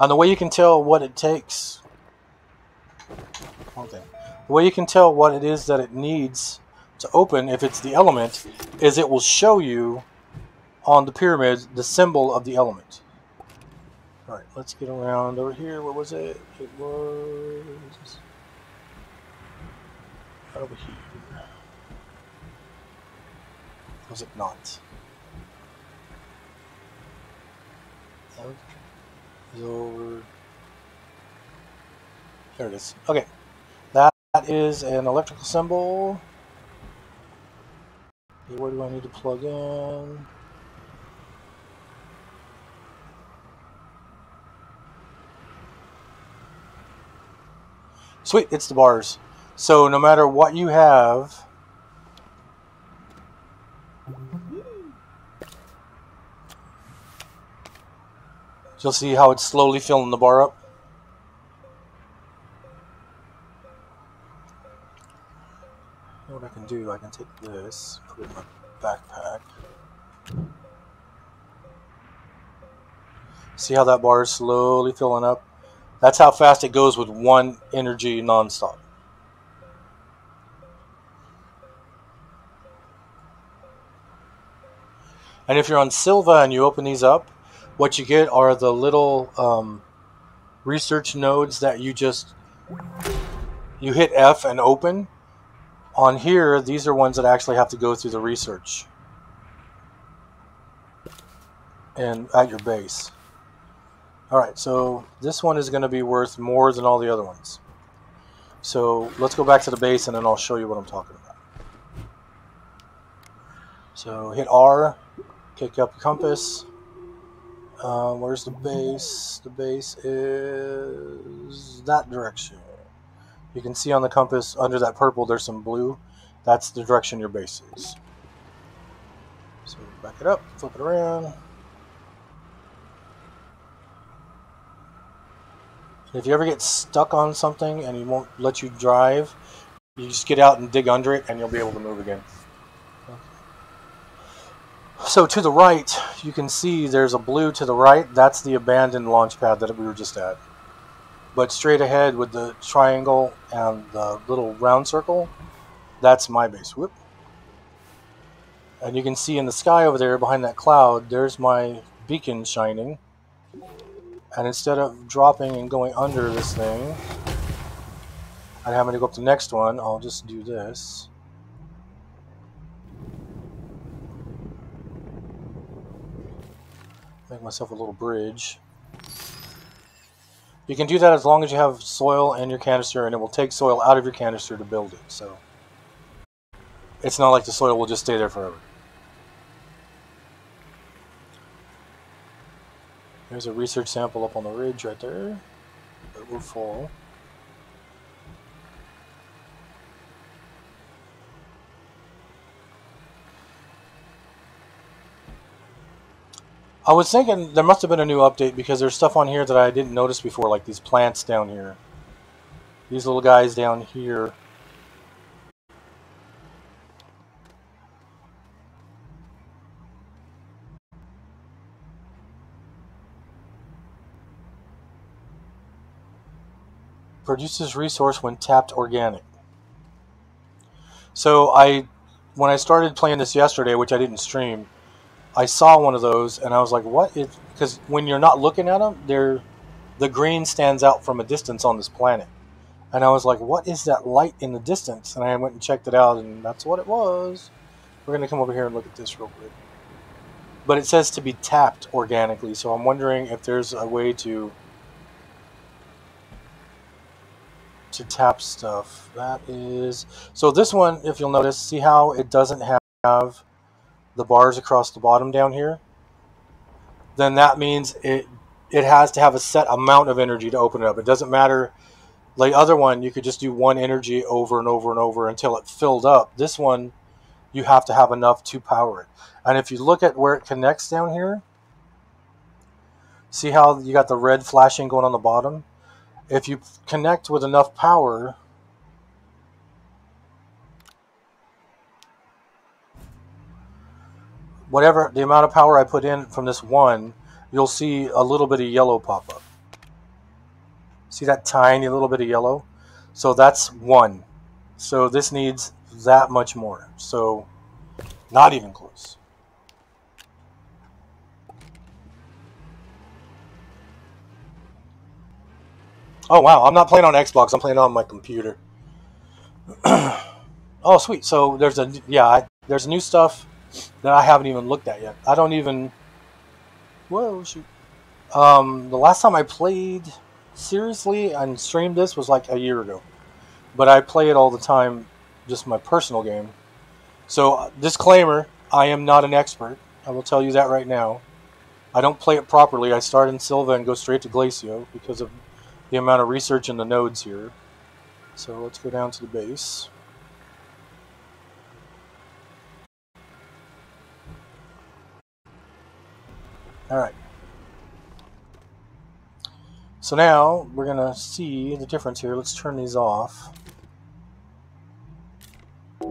And the way you can tell what it takes, the way you can tell what it is that it needs to open, if it's the element, is it will show you on the pyramid the symbol of the element. Alright, let's get around over here. What was it? It was over here. Was it not? Over. There it is. Okay. That is an electrical symbol. Okay, where do I need to plug in? Sweet, it's the bars. So no matter what you have, you'll see how it's slowly filling the bar up. What I can do, I can take this, put it in my backpack. See how that bar is slowly filling up? That's how fast it goes with one energy nonstop. And if you're on Silva and you open these up, what you get are the little research nodes that you hit F and open. On here, these are ones that actually have to go through the research and at your base. Alright, so this one is going to be worth more than all the other ones. So let's go back to the base and then I'll show you what I'm talking about. So hit R, kick up your compass. Where's the base? The base is that direction. You can see on the compass under that purple there's some blue. That's the direction your base is. So back it up, flip it around. If you ever get stuck on something and it won't let you drive, you just get out and dig under it and you'll be able to move again. So to the right, you can see there's a blue to the right. That's the abandoned launch pad that we were just at. But straight ahead with the triangle and the little round circle, that's my base. Whoop. And you can see in the sky over there behind that cloud, there's my beacon shining. And instead of dropping and going under this thing and having to go up to the next one, I'll just do this. Make myself a little bridge. You can do that as long as you have soil in your canister, and it will take soil out of your canister to build it. So it's not like the soil will just stay there forever. There's a research sample up on the ridge right there. But we're full. I was thinking there must have been a new update because there's stuff on here that I didn't notice before, like these plants down here. These little guys down here. Produces resource when tapped organic. So when I started playing this yesterday, which I didn't stream, I saw one of those and I was like, what is, because when you're not looking at them, the green stands out from a distance on this planet. And I was like, what is that light in the distance? And I went and checked it out, and that's what it was. We're going to come over here and look at this real quick. But it says to be tapped organically, so I'm wondering if there's a way to tap stuff. That is... So this one, if you'll notice, see how it doesn't have the bars across the bottom down here? Then that means it has to have a set amount of energy to open it up. It doesn't matter... Like the other one, you could just do one energy over and over and over until it filled up. This one, you have to have enough to power it. And if you look at where it connects down here, see how you got the red flashing going on the bottom? If you connect with enough power, whatever the amount of power I put in from this one, you'll see a little bit of yellow pop up. See that tiny little bit of yellow? So that's one. So this needs that much more. So not even close. Oh wow, I'm not playing on Xbox, I'm playing on my computer. Oh sweet, so there's there's new stuff that I haven't even looked at yet. I don't even... Whoa, shoot. The last time I played seriously and streamed this was like a year ago. But I play it all the time, just my personal game. So, disclaimer, I am not an expert. I will tell you that right now. I don't play it properly. I start in Silva and go straight to Glacio because of the amount of research in the nodes here. So let's go down to the base. Alright. So now we're going to see the difference here. Let's turn these off. I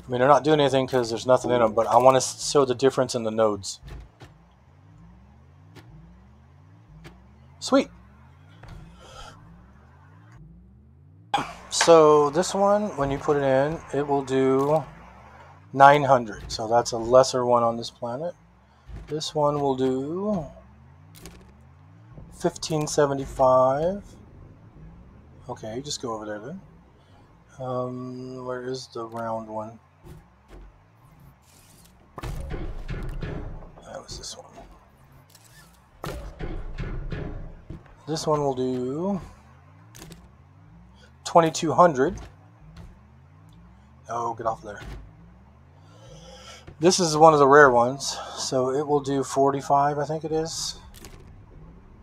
mean, they're not doing anything because there's nothing in them, but I want to show the difference in the nodes. Sweet. So this one, when you put it in, it will do 900. So that's a lesser one on this planet. This one will do 1575. Okay, just go over there then. Where is the round one? That was this one. This one will do 2200. Oh, get off there. This is one of the rare ones, so it will do 45, I think it is.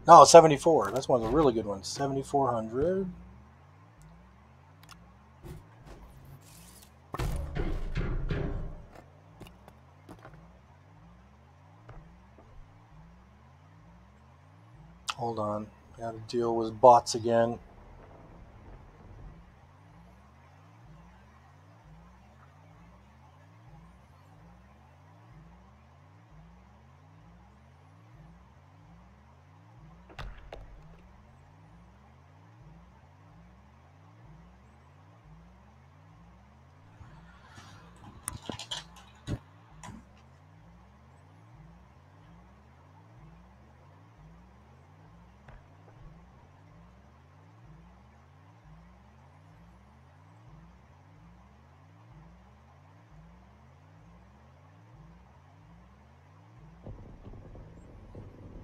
No, 74. That's one of the really good ones. 7400. Hold on. Got to deal with bots again.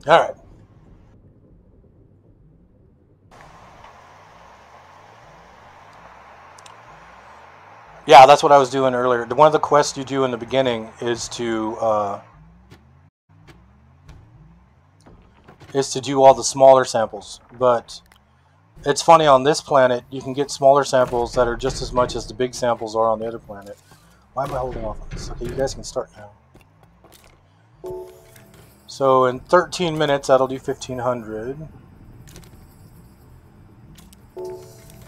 All right. Yeah, that's what I was doing earlier. One of the quests you do in the beginning is to is to do all the smaller samples. But it's funny, on this planet, you can get smaller samples that are just as much as the big samples are on the other planet. Why am I holding off on this? Okay, you guys can start now. So in 13 minutes, that'll do 1,500.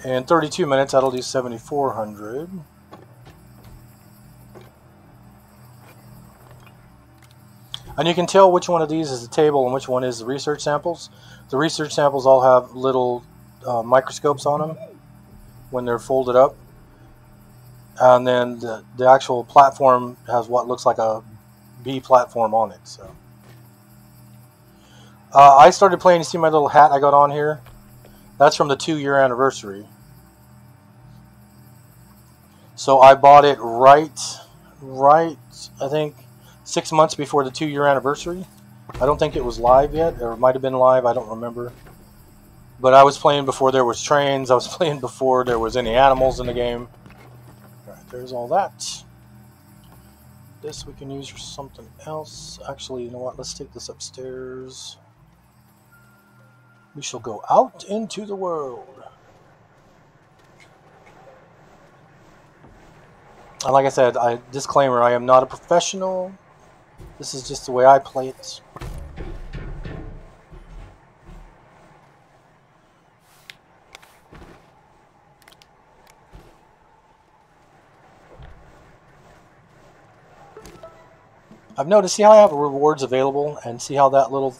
In 32 minutes, that'll do 7,400. And you can tell which one of these is the table and which one is the research samples. The research samples all have little microscopes on them when they're folded up. And then the actual platform has what looks like a B platform on it. So I started playing. You see my little hat I got on here? That's from the 2-year anniversary. So I bought it right, I think 6 months before the 2-year anniversary. I don't think it was live yet, or it might have been live, I don't remember. But I was playing before there was trains, I was playing before there was any animals in the game. Alright, there's all that. This we can use for something else. Actually, you know what, let's take this upstairs. We shall go out into the world. And like I said, disclaimer, I am not a professional. This is just the way I play it. I've noticed, see how I have rewards available, and see how that little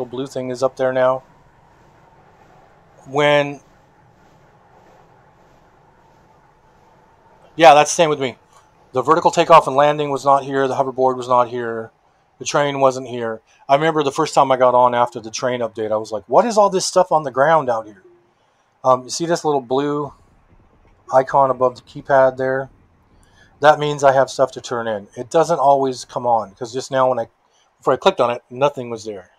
blue thing is up there now? Yeah, that's the same with me. The vertical takeoff and landing was not here. The hoverboard was not here. The train wasn't here. I remember the first time I got on after the train update, I was like, what is all this stuff on the ground out here? You see this little blue icon above the keypad there? That means I have stuff to turn in. It doesn't always come on, because just now before I clicked on it, nothing was there.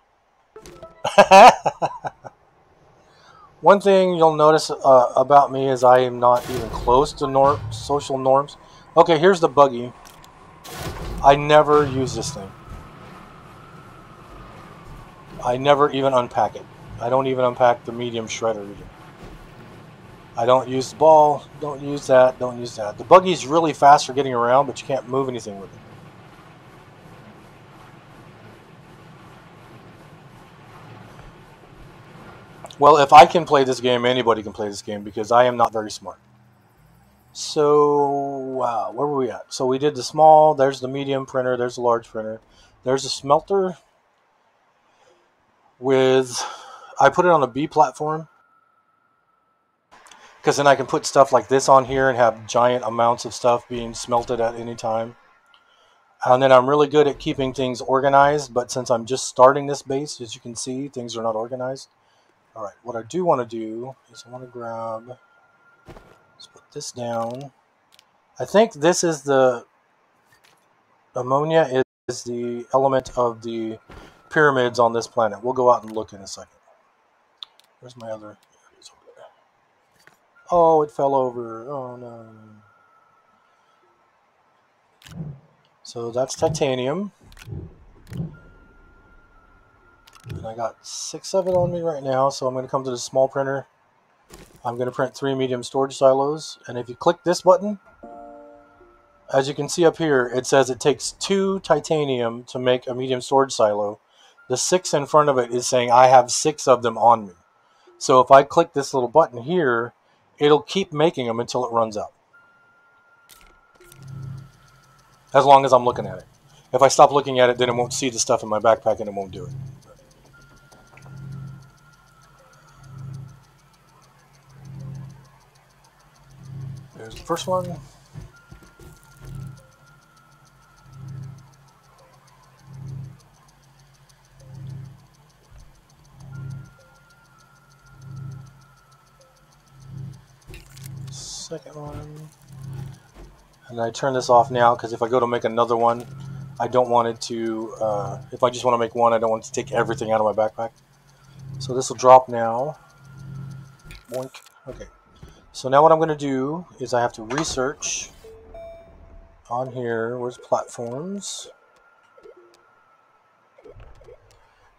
One thing you'll notice about me is I am not even close to social norms. Okay, here's the buggy. I never use this thing. I never even unpack it. I don't even unpack the medium shredder either. I don't use the ball. Don't use that. Don't use that. The buggy is really fast for getting around, but you can't move anything with it. Well, if I can play this game, anybody can play this game, because I am not very smart. So, wow, where were we at? So we did the small, there's the medium printer, there's the large printer. There's a smelter I put it on a B platform, because then I can put stuff like this on here and have giant amounts of stuff being smelted at any time. And then I'm really good at keeping things organized, but since I'm just starting this base, as you can see, things are not organized. Alright, what I do want to do is I want to grab, let's put this down. I think this is the ammonia is the element of the pyramids on this planet. We'll go out and look in a second. Where's my other? There it is over there. Oh, it fell over. Oh no. So that's titanium. And I got 6 of it on me right now, so I'm going to come to the small printer. I'm going to print 3 medium storage silos, and if you click this button, as you can see up here, it says it takes 2 titanium to make a medium storage silo. The 6 in front of it is saying I have 6 of them on me. So if I click this little button here, it'll keep making them until it runs out. As long as I'm looking at it. If I stop looking at it, then it won't see the stuff in my backpack and it won't do it. There's the first one. Second one. And I turn this off now because if I go to make another one, I don't want it to, if I just want to make one, I don't want it to take everything out of my backpack. So this will drop now. Boink. Okay. So now what I'm going to do is I have to research on here. Where's platforms?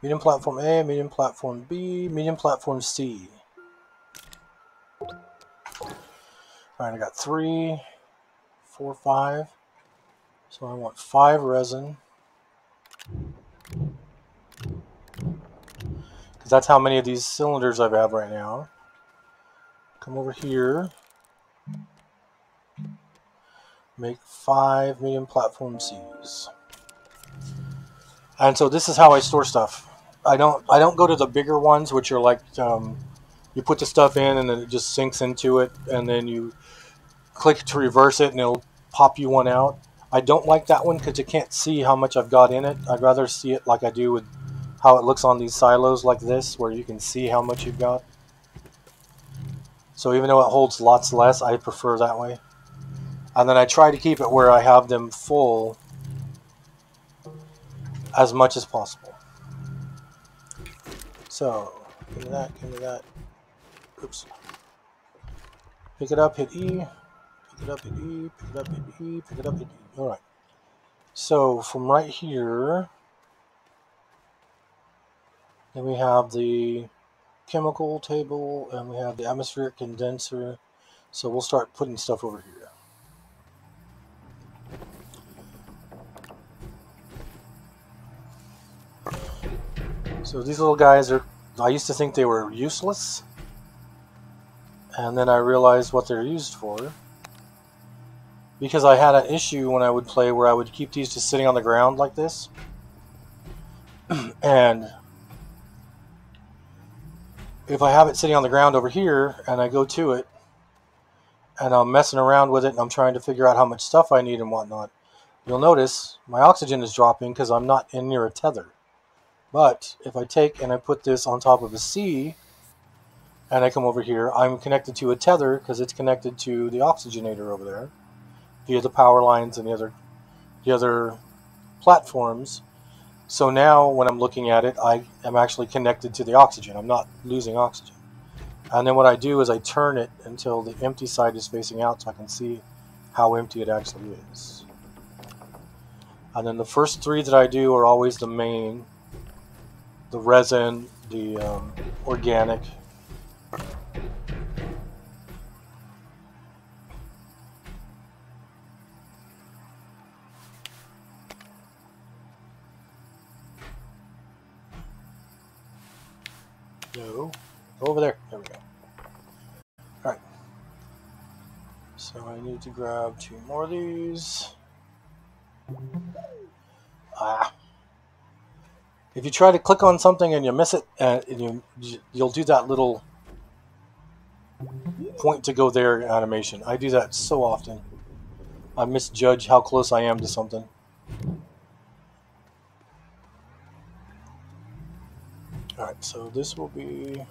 Medium platform A, medium platform B, medium platform C. Alright, I got 3, 4, 5. So I want 5 resin. Because that's how many of these cylinders I have right now. Come over here. Make 5 medium platform C's. And so this is how I store stuff. I don't go to the bigger ones, which are like you put the stuff in and then it just sinks into it, and then you click to reverse it and it'll pop you one out. I don't like that one because you can't see how much I've got in it. I'd rather see it like I do with how it looks on these silos like this, where you can see how much you've got. So even though it holds lots less, I prefer that way. And then I try to keep it where I have them full as much as possible. So, give me that, give me that. Oops. Pick it up, hit E. Pick it up, hit E. Pick it up, hit E. Pick it up, hit E. Alright. So, from right here, then we have the chemical table, and we have the atmospheric condenser. So we'll start putting stuff over here. So these little guys are, I used to think they were useless, and then I realized what they're used for. Because I had an issue when I would play where I would keep these just sitting on the ground like this. And if I have it sitting on the ground over here, and I go to it, and I'm messing around with it, and I'm trying to figure out how much stuff I need and whatnot, you'll notice my oxygen is dropping because I'm not in near a tether. But if I take and I put this on top of a C, and I come over here, I'm connected to a tether because it's connected to the oxygenator over there via the power lines and the other platforms. So now when I'm looking at it, I am actually connected to the oxygen. I'm not losing oxygen. And then what I do is I turn it until the empty side is facing out so I can see how empty it actually is. And then the first 3 that I do are always the main, the resin, the organic. No, go over there. There we go. Alright. So I need to grab 2 more of these. If you try to click on something and you miss it, and you'll do that little point to go there animation. I do that so often. I misjudge how close I am to something. Alright, so this will be...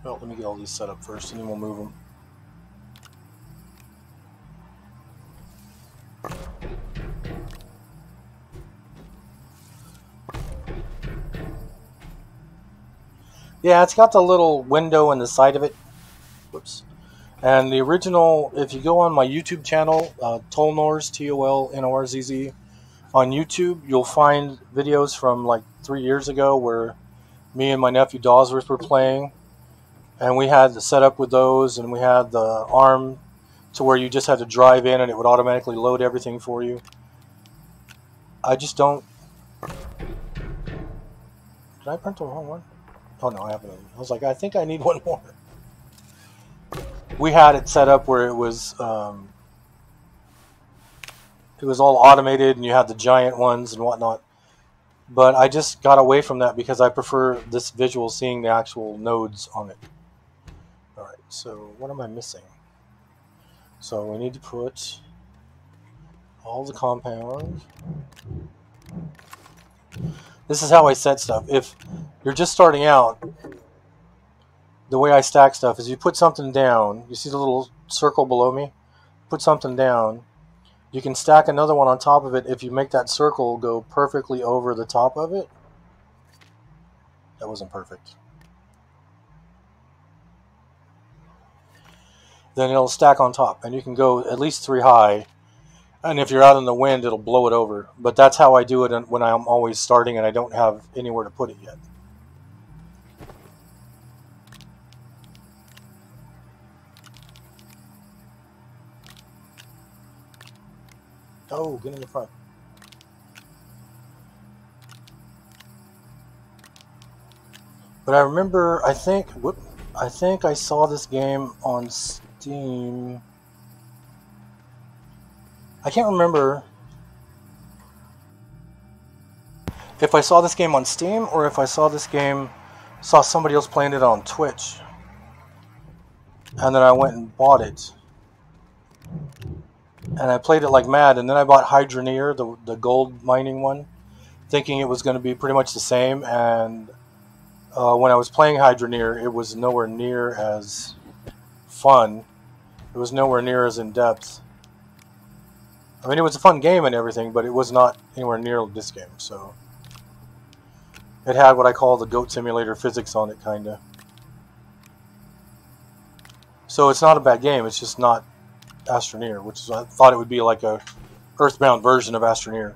Well, let me get all these set up first, and then we'll move them. Yeah, it's got the little window in the side of it. Whoops. And the original, if you go on my YouTube channel, Tolnorz, Tolnorz, on YouTube, you'll find videos from like 3 years ago where me and my nephew Dawsworth were playing. And we had the setup with those, and we had the arm to where you just had to drive in and it would automatically load everything for you. I just don't... Did I print the wrong one? Oh no, I haven't. I was like, I think I need one more. We had it set up where it was all automated, and you had the giant ones and whatnot. But I just got away from that because I prefer this visual, seeing the actual nodes on it. All right, so what am I missing? So we need to put all the compound. This is how I set stuff. If you're just starting out, the way I stack stuff is you put something down. You see the little circle below me? Put something down. You can stack another one on top of it if you make that circle go perfectly over the top of it. That wasn't perfect. Then it'll stack on top, and you can go at least 3 high. And if you're out in the wind, it'll blow it over. But that's how I do it when I'm always starting and I don't have anywhere to put it yet. Oh, get in the front. But I remember, I think I saw this game on Steam. I can't remember if I saw this game on Steam or if I saw somebody else playing it on Twitch. And then I went and bought it. And I played it like mad, and then I bought Astroneer, the gold mining one, thinking it was going to be pretty much the same, and when I was playing Astroneer, it was nowhere near as fun. It was nowhere near as in-depth. I mean, it was a fun game and everything, but it was not anywhere near this game, so... It had what I call the Goat Simulator physics on it, kinda. So it's not a bad game, it's just not Astroneer, which is, I thought it would be like a Earthbound version of Astroneer.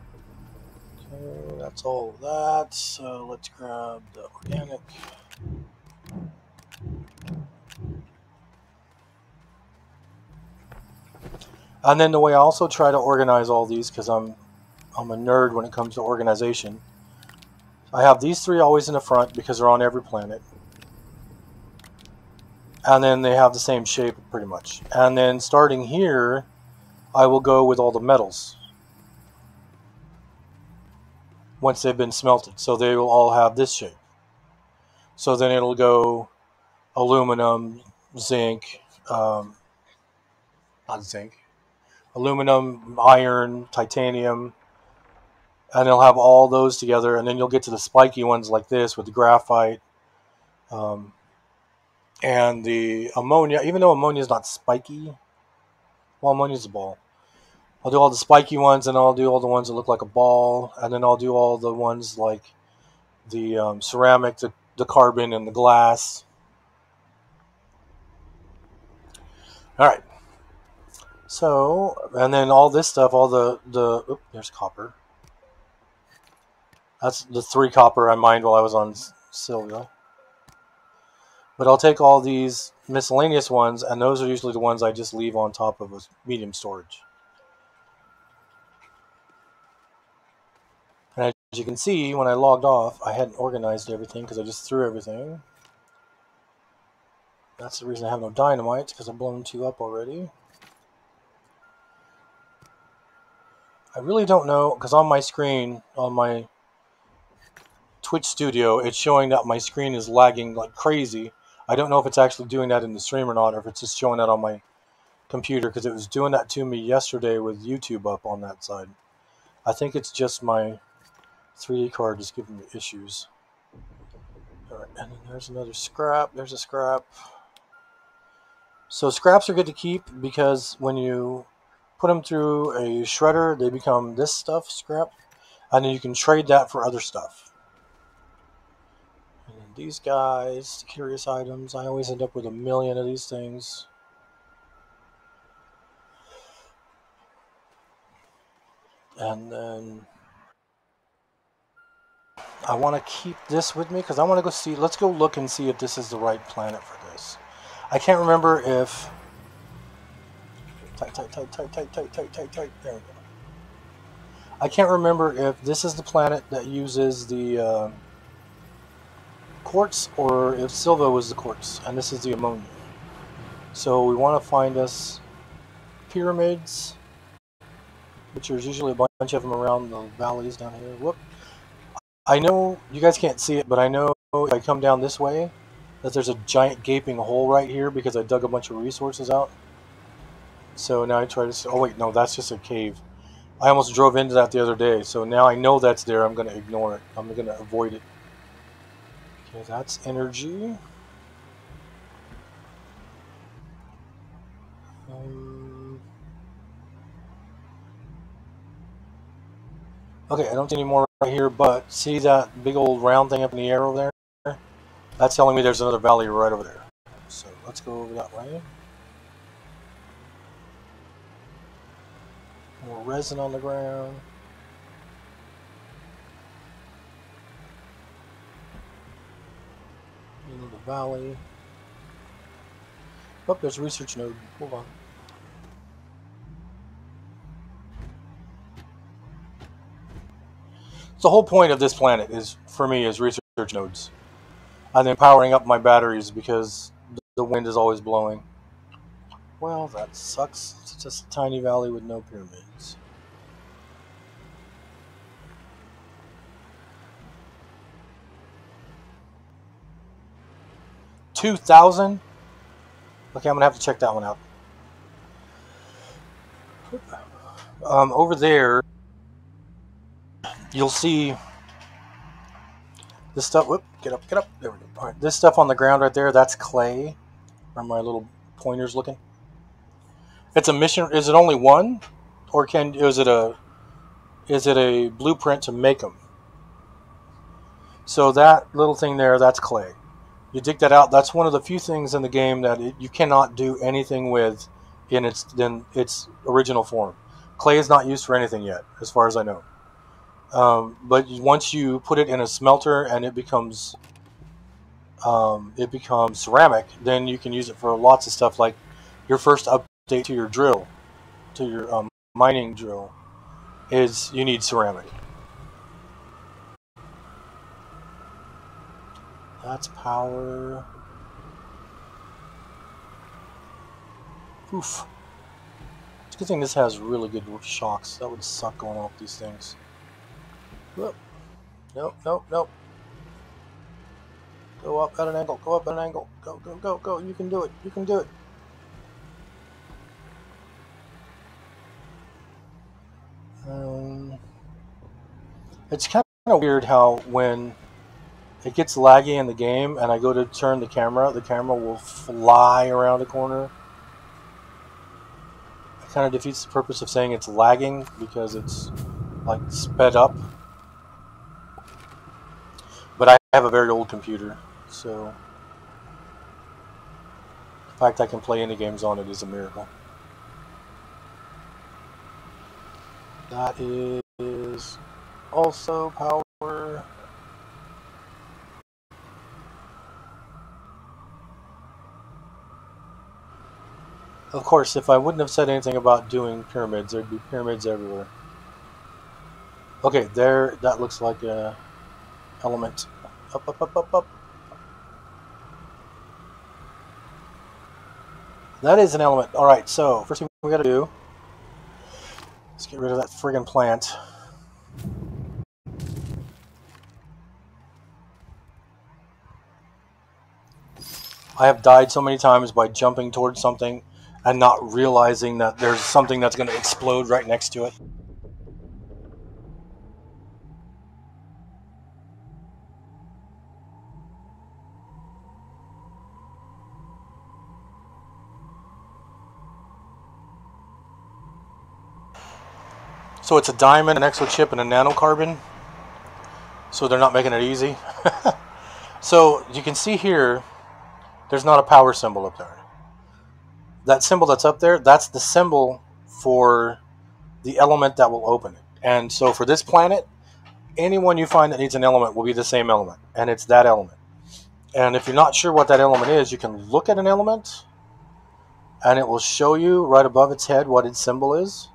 Okay, that's all of that, so let's grab the organic. And then the way I also try to organize all these, because I'm a nerd when it comes to organization, I have these three always in the front because they're on every planet. And then they have the same shape pretty much. And then starting here, I will go with all the metals once they've been smelted. So they will all have this shape. So then it'll go aluminum, zinc, not zinc, aluminum, iron, titanium, and they'll have all those together. And then you'll get to the spiky ones like this with the graphite and the ammonia. Even though ammonia is not spiky, well, ammonia is a ball. I'll do all the spiky ones, and I'll do all the ones that look like a ball, and then I'll do all the ones like the ceramic, the carbon, and the glass. All right. So, and then all this stuff, all oops, there's copper. That's the 3 copper I mined while I was on Sylvia. But I'll take all these miscellaneous ones, and those are usually the ones I just leave on top of a medium storage. And as you can see, when I logged off, I hadn't organized everything because I just threw everything. That's the reason I have no dynamite, because I've blown 2 up already. I really don't know, because on my screen, on my Twitch studio, it's showing that my screen is lagging like crazy. I don't know if it's actually doing that in the stream or not, or if it's just showing that on my computer, because it was doing that to me yesterday with YouTube up on that side. I think it's just my 3D card is giving me issues. Alright, and then there's another scrap. There's a scrap. So scraps are good to keep because when you put them through a shredder, they become this stuff, scrap. And then you can trade that for other stuff. And then these guys, curious items. I always end up with 1,000,000 of these things. And then I want to keep this with me because I want to go see. Let's go look and see if this is the right planet for this. I can't remember if. Tight. There we go. I can't remember if this is the planet that uses the quartz or if Silva was the quartz and this is the ammonia. So we want to find us pyramids, which there's usually a bunch of them around the valleys down here. Whoop. I know you guys can't see it, but I know if I come down this way that there's a giant gaping hole right here because I dug a bunch of resources out. So now I try to... Oh wait, no, that's just a cave. I almost drove into that the other day, so now I know that's there. I'm going to ignore it. I'm going to avoid it. Okay, that's energy. Okay, I don't see any more right here, but see that big old round thing up in the air over there? That's telling me there's another valley right over there. So let's go over that way. More resin on the ground. Into the valley. Oh, there's a research node. Hold on. The whole point of this planet is, for me, is research nodes. And then powering up my batteries because the wind is always blowing. Well, that sucks. It's just a tiny valley with no pyramids. $2,000? Okay, I'm gonna have to check that one out. Over there, you'll see this stuff. Whoop, get up, get up. There we go. All right, this stuff on the ground right there, that's clay. Where my little pointer's looking. It's a mission. Is it only one, or is it a blueprint to make them? So that little thing there, that's clay. You dig that out. That's one of the few things in the game that you cannot do anything with in its original form. Clay is not used for anything yet, as far as I know. But once you put it in a smelter and it becomes ceramic, then you can use it for lots of stuff. Like your first update to your drill, to your mining drill, is you need ceramic. That's power. Oof. It's a good thing this has really good shocks. That would suck going off these things. Whoop. Nope, nope, nope. Go up at an angle. Go up at an angle. Go, go, go, go. You can do it. You can do it. It's kind of weird how when it gets laggy in the game and I go to turn the camera will fly around the corner. It kind of defeats the purpose of saying it's lagging because it's like sped up. But I have a very old computer, so the fact I can play any games on it is a miracle. That is also power. Of course, if I wouldn't have said anything about doing pyramids, there'd be pyramids everywhere. Okay, there, that looks like a element. Up, up, up, up, up. That is an element. Alright, so first thing we gotta do is get rid of that friggin' plant. I have died so many times by jumping towards something and not realizing that there's something that's going to explode right next to it. So it's a diamond, an exochip, and a nanocarbon. So they're not making it easy. So you can see here, there's not a power symbol up there. That symbol that's up there, that's the symbol for the element that will open it. And so for this planet, anyone you find that needs an element will be the same element. And it's that element. And if you're not sure what that element is, you can look at an element and it will show you right above its head what its symbol is.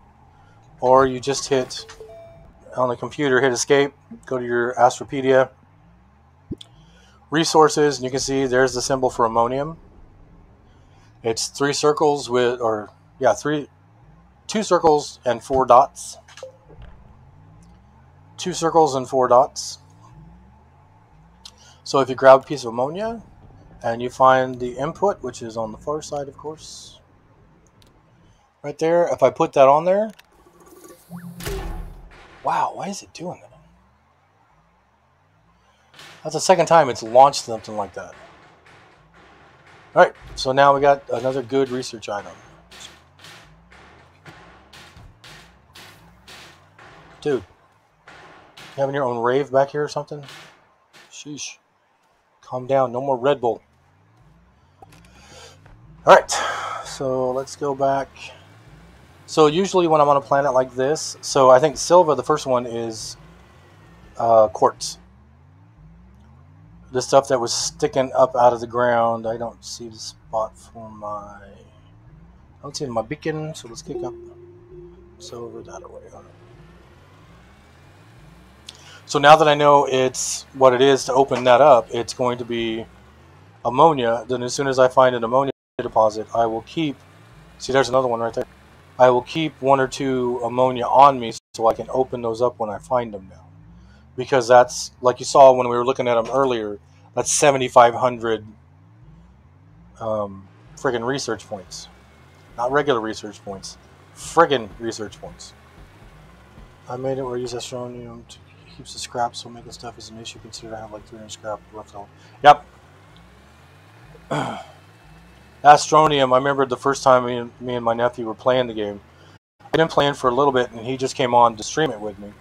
Or you just hit, on the computer, hit escape, go to your Astropedia, resources, and you can see there's the symbol for ammonium. It's 3 circles with, or yeah, 2 circles and 4 dots. 2 circles and 4 dots. So if you grab a piece of ammonia and you find the input, which is on the far side, of course, right there, if I put that on there, wow, why is it doing that? That's the second time it's launched something like that. Alright, so now we got another good research item. Dude, you having your own rave back here or something? Sheesh. Calm down, no more Red Bull. Alright, so let's go back. So usually when I'm on a planet like this, so I think Silva, the first one, is quartz. The stuff that was sticking up out of the ground. I don't see the spot for my... I don't see my beacon, so let's kick up Silva that away. So now that I know it's what it is to open that up, it's going to be ammonia. Then as soon as I find an ammonia deposit, I will keep... See, there's another one right there. I will keep 1 or 2 ammonia on me so I can open those up when I find them now. Because that's, like you saw when we were looking at them earlier, that's 7,500 friggin' research points. Not regular research points. Friggin' research points. I made it where I use Astroneer to keep the scrap, so making stuff is an issue. Consider I have like 300 scrap left over. Yep. Astronium, I remember the first time me and my nephew were playing the game. I'd been playing for a little bit, and he just came on to stream it with me.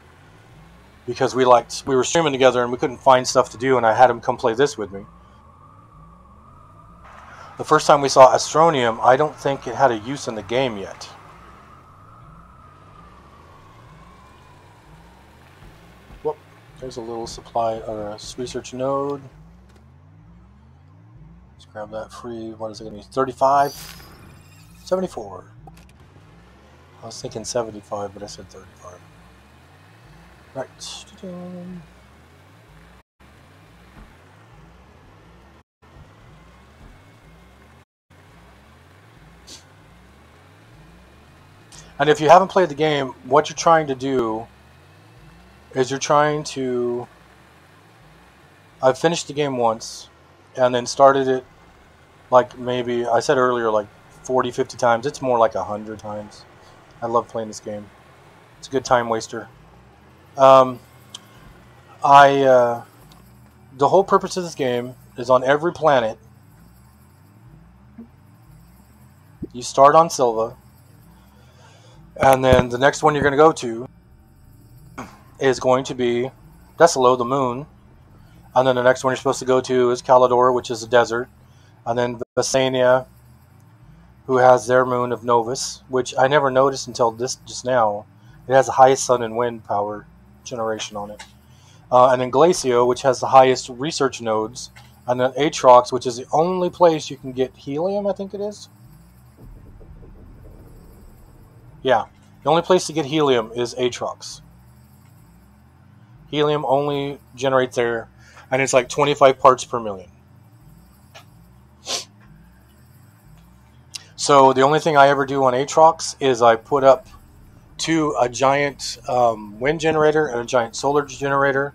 Because we were streaming together, and we couldn't find stuff to do, and I had him come play this with me. The first time we saw Astronium, I don't think it had a use in the game yet. Whoop, there's a little supply, or a research node. Let's grab that free, what is it going to be, 35? 74. I was thinking 75, but I said 35. Right. And if you haven't played the game, what you're trying to do is you're trying to... I've finished the game once and then started it like maybe, I said earlier, like 40, 50 times. It's more like 100 times. I love playing this game. It's a good time waster. The whole purpose of this game is on every planet. You start on Silva, and then the next one you're going to go to is going to be Desolo, the moon, and then the next one you're supposed to go to is Calidor, which is a desert, and then Vessania, who has their moon of Novus, which I never noticed until just now. It has the highest sun and wind power generation on it. And then Glacio, which has the highest research nodes, and then Atrox, which is the only place you can get helium, I think it is. Yeah, the only place to get helium is Atrox. Helium only generates there, and it's like 25 parts per million. So the only thing I ever do on Atrox is I put up a giant wind generator and a giant solar generator.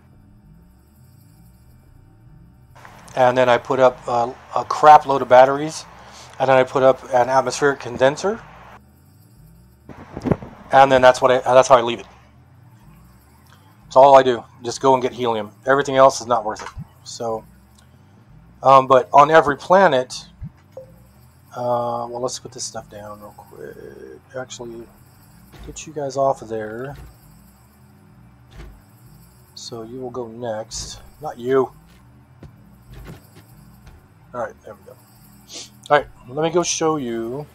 And then I put up a crap load of batteries. And then I put up an atmospheric condenser. And then that's how I leave it. That's all I do. Just go and get helium. Everything else is not worth it. So, but on every planet, well, let's put this stuff down real quick. Actually, get you guys off of there. So you will go next. Not you. Alright, there we go. Alright, let me go show you.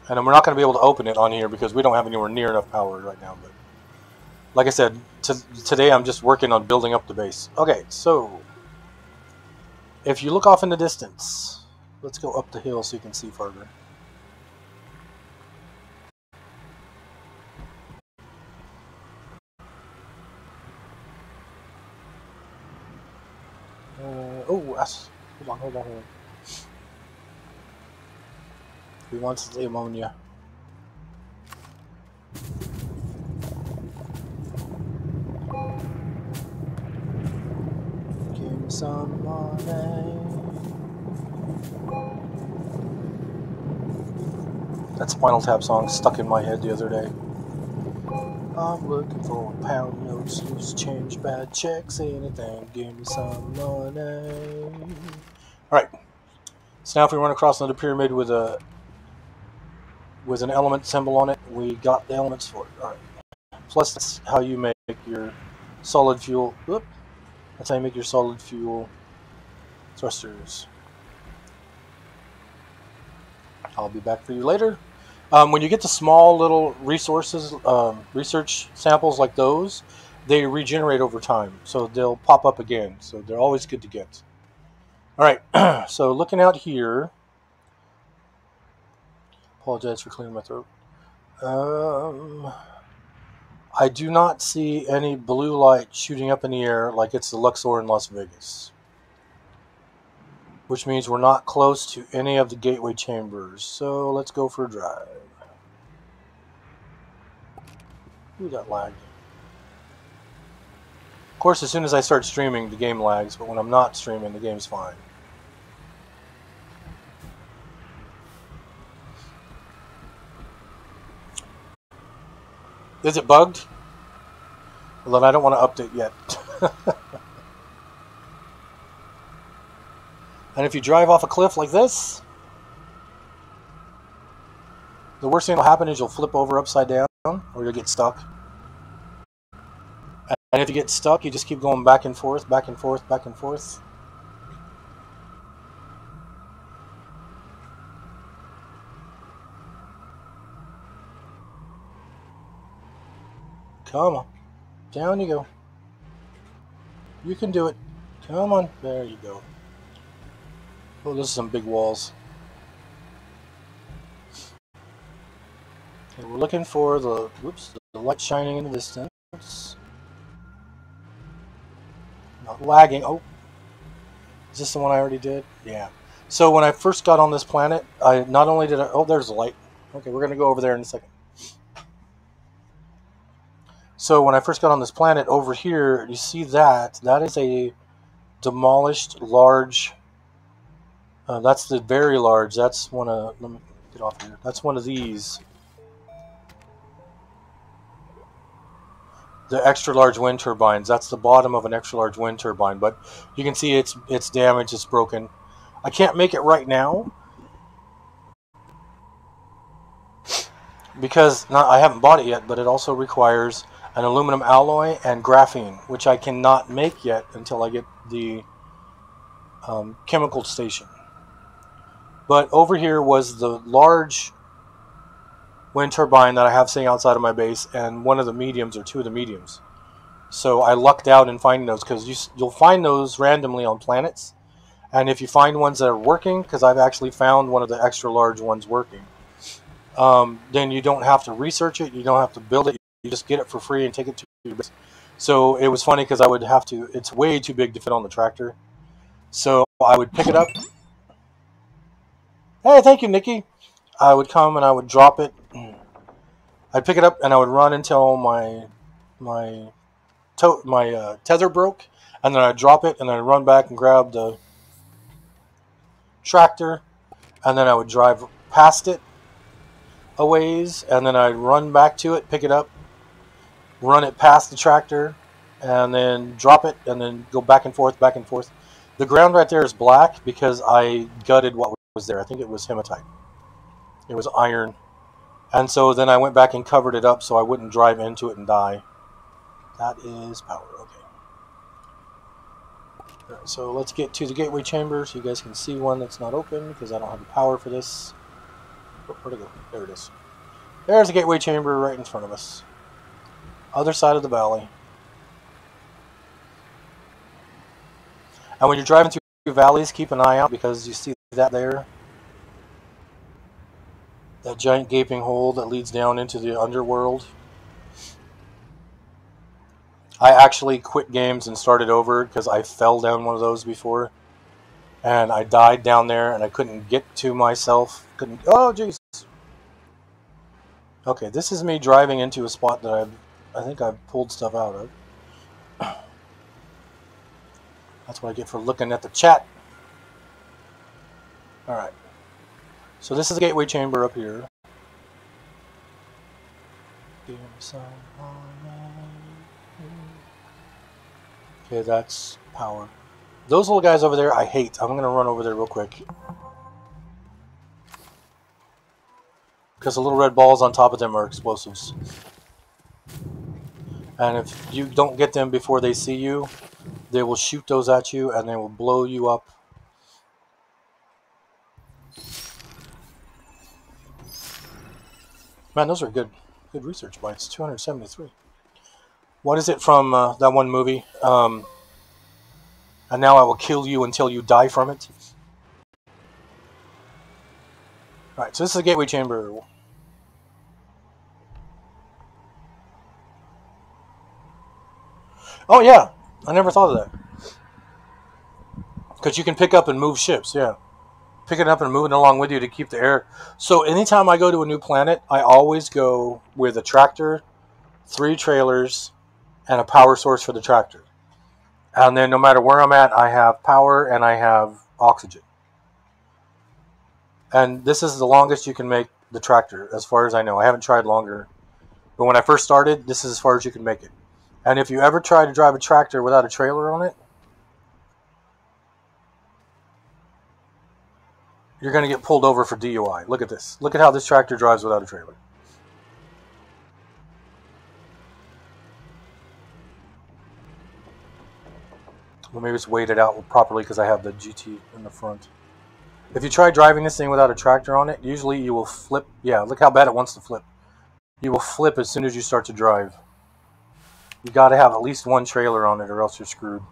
And we're not going to be able to open it on here because we don't have anywhere near enough power right now. But like I said, today I'm just working on building up the base. Okay, so if you look off in the distance, let's go up the hill so you can see further. Hold on. He wants the ammonia. Give me some money. That Spinal Tap song stuck in my head the other day. I'm looking for pound notes, loose change, bad checks, anything. Give me some money. Alright. So now if we run across another pyramid with an element symbol on it, we got the elements for it. Alright. Plus that's how you make your solid fuel. Whoop. That's how you make your solid fuel thrusters. I'll be back for you later. When you get the small little resources, research samples like those, they regenerate over time. So they'll pop up again. So they're always good to get. All right. So looking out here. Apologize for clearing my throat. I do not see any blue light shooting up in the air like it's the Luxor in Las Vegas. Which means we're not close to any of the gateway chambers. So let's go for a drive. Ooh, that lagged. Of course, as soon as I start streaming, the game lags, but when I'm not streaming, the game's fine. Is it bugged? Well, then I don't want to update yet. And if you drive off a cliff like this, the worst thing that'll happen is you'll flip over upside down, or you'll get stuck. And if you get stuck, you just keep going back and forth, back and forth, back and forth. Come on. Down you go. You can do it. Come on. There you go. Oh, those are some big walls. Okay, we're looking for the light shining in the distance. Not lagging. Oh. Is this the one I already did? Yeah. So when I first got on this planet, I not only did I... Oh, there's the light. Okay, we're going to go over there in a second. So when I first got on this planet, over here, you see that? That is a demolished large... that's the very large. That's one of... Let me get off here. That's one of these. The extra large wind turbines. That's the bottom of an extra large wind turbine. But you can see it's damaged. It's broken. I can't make it right now. Because I haven't bought it yet, but it also requires an aluminum alloy and graphene, which I cannot make yet until I get the chemical station. But over here was the large wind turbine that I have sitting outside of my base, and one of the mediums, or two of the mediums. So I lucked out in finding those, because you'll find those randomly on planets. And if you find ones that are working, because I've actually found one of the extra large ones working, then you don't have to research it, you don't have to build it, you just get it for free and take it to your base. So it was funny because I would have to, it's way too big to fit on the tractor. So I would pick it up. Hey, thank you, Nikki. I would come and I would drop it. I'd pick it up and I would run until my tether broke, and then I'd drop it and then I'd run back and grab the tractor, and then I would drive past it a ways, and then I'd run back to it, pick it up, run it past the tractor, and then drop it, and then go back and forth, back and forth. The ground right there is black because I gutted what was there. I think it was hematite. It was iron. And so then I went back and covered it up so I wouldn't drive into it and die. That is power. Okay. All right, so let's get to the gateway chamber so you guys can see one that's not open because I don't have the power for this. Where'd it go? There it is. There's the gateway chamber right in front of us. Other side of the valley. And when you're driving through valleys, keep an eye out because you see that there. That giant gaping hole that leads down into the underworld. I actually quit games and started over because I fell down one of those before. And I died down there and I couldn't get to myself. Oh, jeez. Okay, this is me driving into a spot that I think I've pulled stuff out of. That's what I get for looking at the chat. Alright. So this is the gateway chamber up here. Okay, that's power. Those little guys over there I hate. I'm going to run over there real quick. Because the little red balls on top of them are explosives. And if you don't get them before they see you, they will shoot those at you and they will blow you up. Man, those are good research bites. 273. What is it from that one movie? And now I will kill you until you die from it. Alright, so this is a gateway chamber. Oh yeah, I never thought of that. Because you can pick up and move ships, yeah. Pick it up and move it along with you to keep the air. So anytime I go to a new planet, I always go with a tractor, 3 trailers, and a power source for the tractor. And then no matter where I'm at, I have power and I have oxygen. And this is the longest you can make the tractor, as far as I know. I haven't tried longer. But when I first started, this is as far as you can make it. And if you ever try to drive a tractor without a trailer on it, you're going to get pulled over for DUI. Look at this. Look at how this tractor drives without a trailer. Well, maybe it's weighted out properly because I have the GT in the front. If you try driving this thing without a tractor on it, usually you will flip. Yeah, look how bad it wants to flip. You will flip as soon as you start to drive. You got to have at least 1 trailer on it or else you're screwed.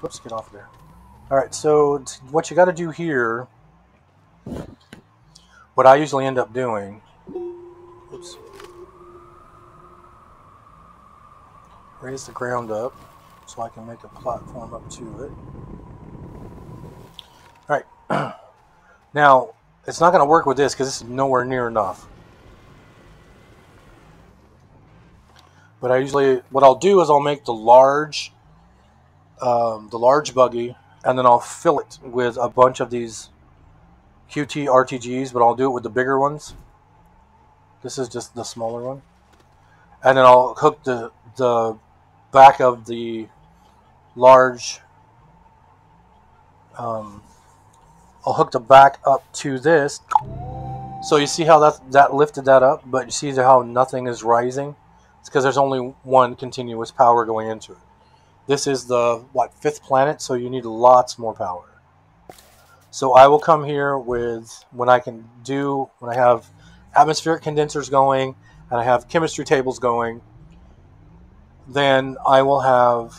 Whoops, get off there. Alright, so what you got to do here, what I usually end up doing, oops, raise the ground up so I can make a platform up to it. Alright, now it's not going to work with this because this is nowhere near enough. But what I'll do is I'll make the large buggy, and then I'll fill it with a bunch of these QT RTGs, but I'll do it with the bigger ones. This is just the smaller one. And then I'll hook the back of the large, I'll hook the back up to this. So you see how that lifted that up, but you see how nothing is rising? It's because there's only one continuous power going into it. This is the, 5th planet, so you need lots more power. So I will come here with, when I have atmospheric condensers going, and I have chemistry tables going, then I will have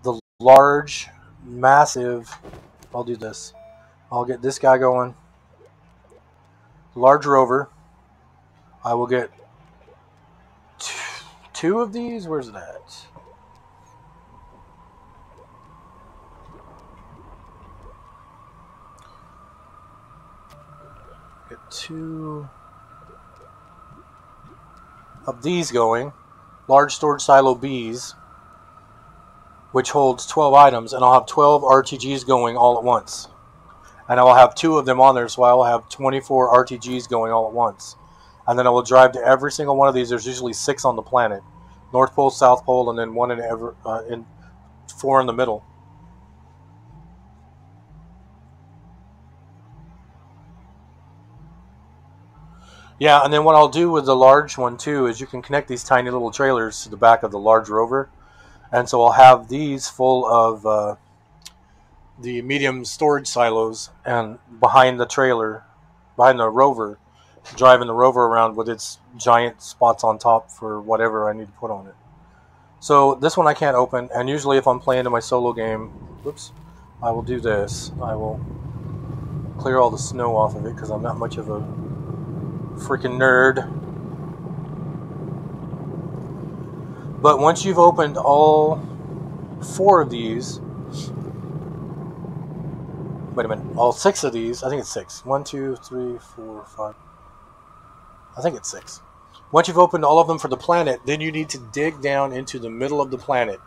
the large, massive, I'll do this. I'll get this guy going. Large rover. I will get 2 of these. Where's it at? Get 2 of these going. Large storage silo Bs, which holds 12 items, and I'll have 12 RTGs going all at once. And I will have 2 of them on there, so I will have 24 RTGs going all at once. And then I will drive to every single one of these. There's usually 6 on the planet. North Pole, South Pole, and then 1 in 4 in the middle. Yeah, and then what I'll do with the large one too is you can connect these tiny little trailers to the back of the large rover. And so I'll have these full of the medium storage silos, and behind the trailer, behind the rover, driving the rover around with its giant spots on top for whatever I need to put on it. So this one I can't open, and usually if I'm playing in my solo game, whoops, I will do this. I will clear all the snow off of it because I'm not much of a freaking nerd. But once you've opened all 4 of these, wait a minute, all 6 of these, I think it's 6. 1, 2, 3, 4, 5. I think it's 6. Once you've opened all of them for the planet, then you need to dig down into the middle of the planet.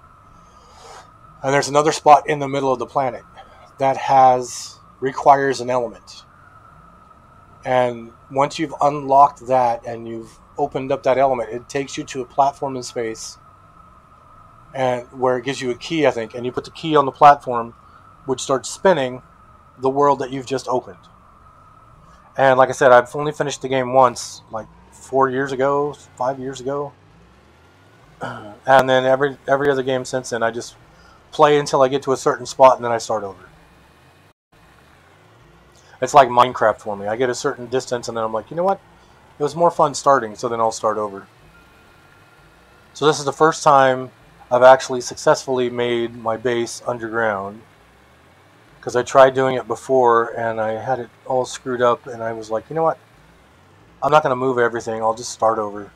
And there's another spot in the middle of the planet that requires an element. And once you've unlocked that and you've opened up that element, it takes you to a platform in space, and where it gives you a key, I think, and you put the key on the platform, which starts spinning the world that you've just opened. And like I said, I've only finished the game once, like 4 years ago, 5 years ago. And then every other game since then, I just play until I get to a certain spot and then I start over. It's like Minecraft for me. I get a certain distance and then I'm like, you know what? It was more fun starting, so then I'll start over. So this is the first time I've actually successfully made my base underground. Because I tried doing it before and I had it all screwed up, and I was like, you know what? I'm not going to move everything. I'll just start over.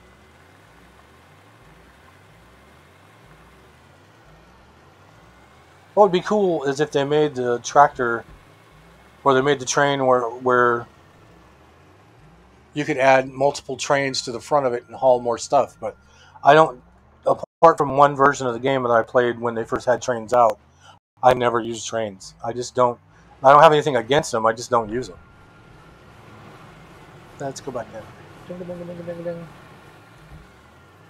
What would be cool is if they made the tractor, or they made the train where you could add multiple trains to the front of it and haul more stuff. But I don't, apart from one version of the game that I played when they first had trains out, I never used trains. I just don't. I don't have anything against them. I just don't use them. Let's go back down. Ding, ding, ding, ding, ding, ding.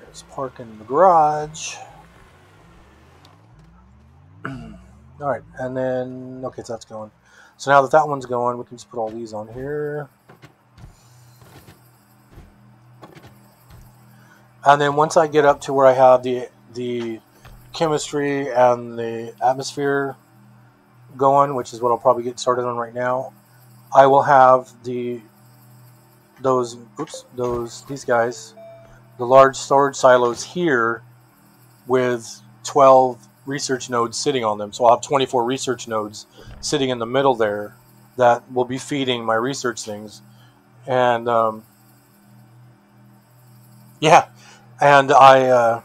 There's park in the garage. All right, and then okay, so that's going. So now that that one's going, we can just put all these on here. And then once I get up to where I have the chemistry and the atmosphere going, which is what I'll probably get started on right now, I will have these guys, the large storage silos here with 12 research nodes sitting on them. So I'll have 24 research nodes sitting in the middle there that will be feeding my research things. And yeah, and I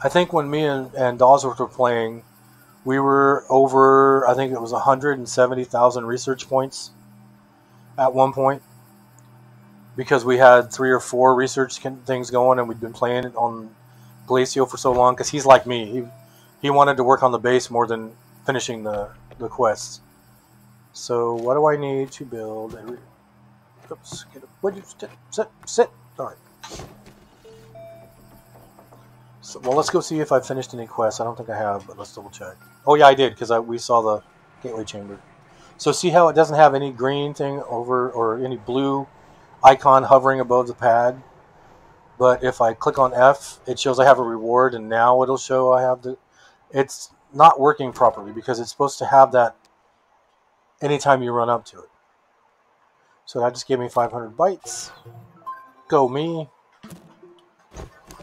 think when me and Dawsworth were playing, we were over, I think it was 170,000 research points at one point, because we had 3 or 4 research things going, and we'd been playing it on Glacio for so long, because he's like me. He wanted to work on the base more than finishing the quests. So what do I need to build? Oops, would you sit? All right. So, well, let's go see if I finished any quests. I don't think I have, but let's double check. Oh yeah, I did, because we saw the gateway chamber. So see how it doesn't have any green thing over, or any blue icon hovering above the pad? But if I click on F, it shows I have a reward, and now it'll show I have the... It's not working properly, because it's supposed to have that anytime you run up to it. So that just gave me 500 bytes. Go me.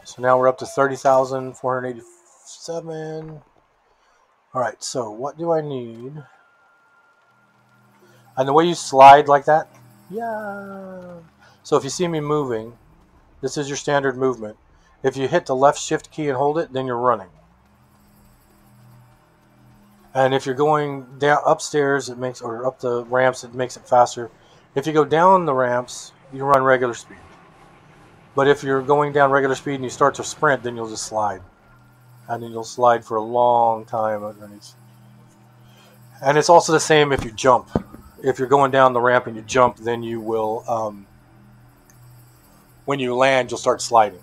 So now we're up to 30,487. Alright, so what do I need? And the way you slide like that, yeah. So if you see me moving, this is your standard movement. If you hit the left shift key and hold it, then you're running. And if you're going down upstairs, or up the ramps, it makes it faster. If you go down the ramps, you run regular speed. But if you're going down regular speed and you start to sprint, then you'll just slide. And then you'll slide for a long time underneath. And it's also the same if you jump. If you're going down the ramp and you jump, then you will, when you land, you'll start sliding.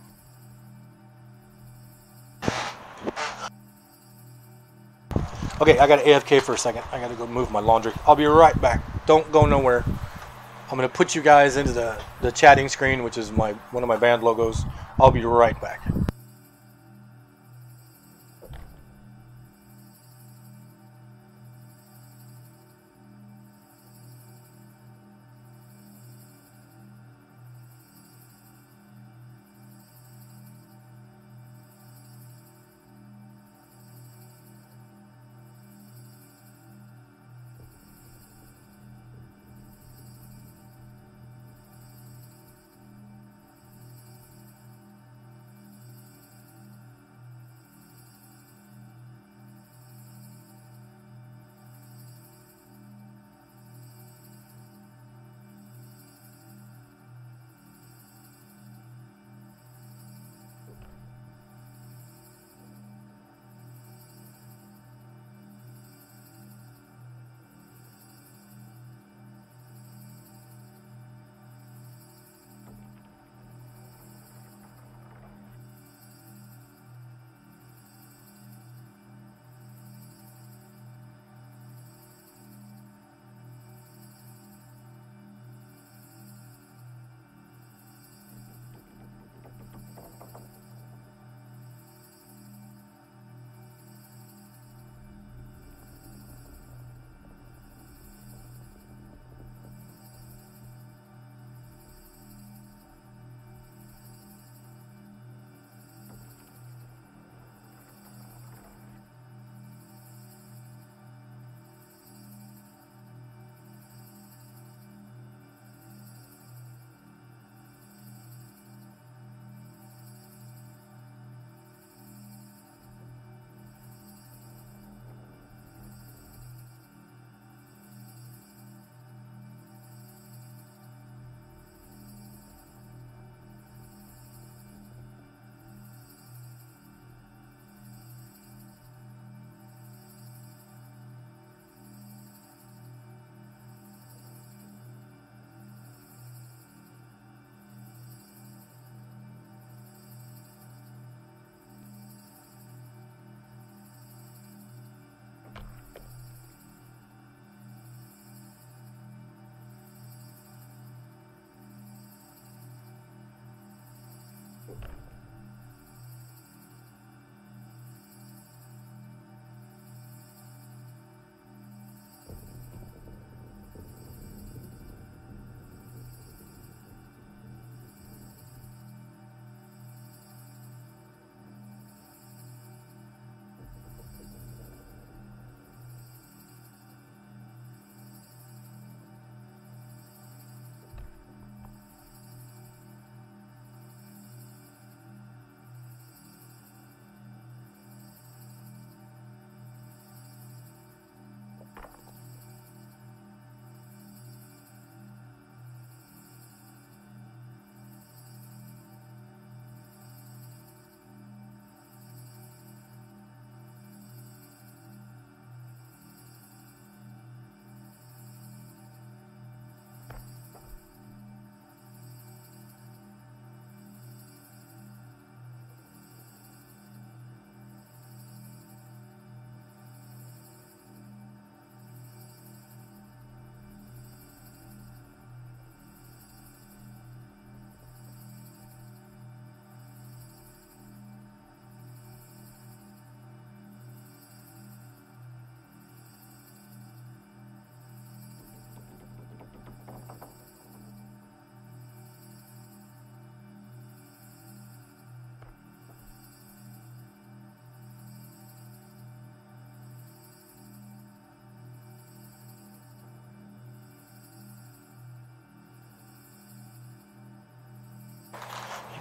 Okay, I got to AFK for a second. I got to go move my laundry. I'll be right back. Don't go nowhere. I'm going to put you guys into the chatting screen, which is one of my band logos. I'll be right back.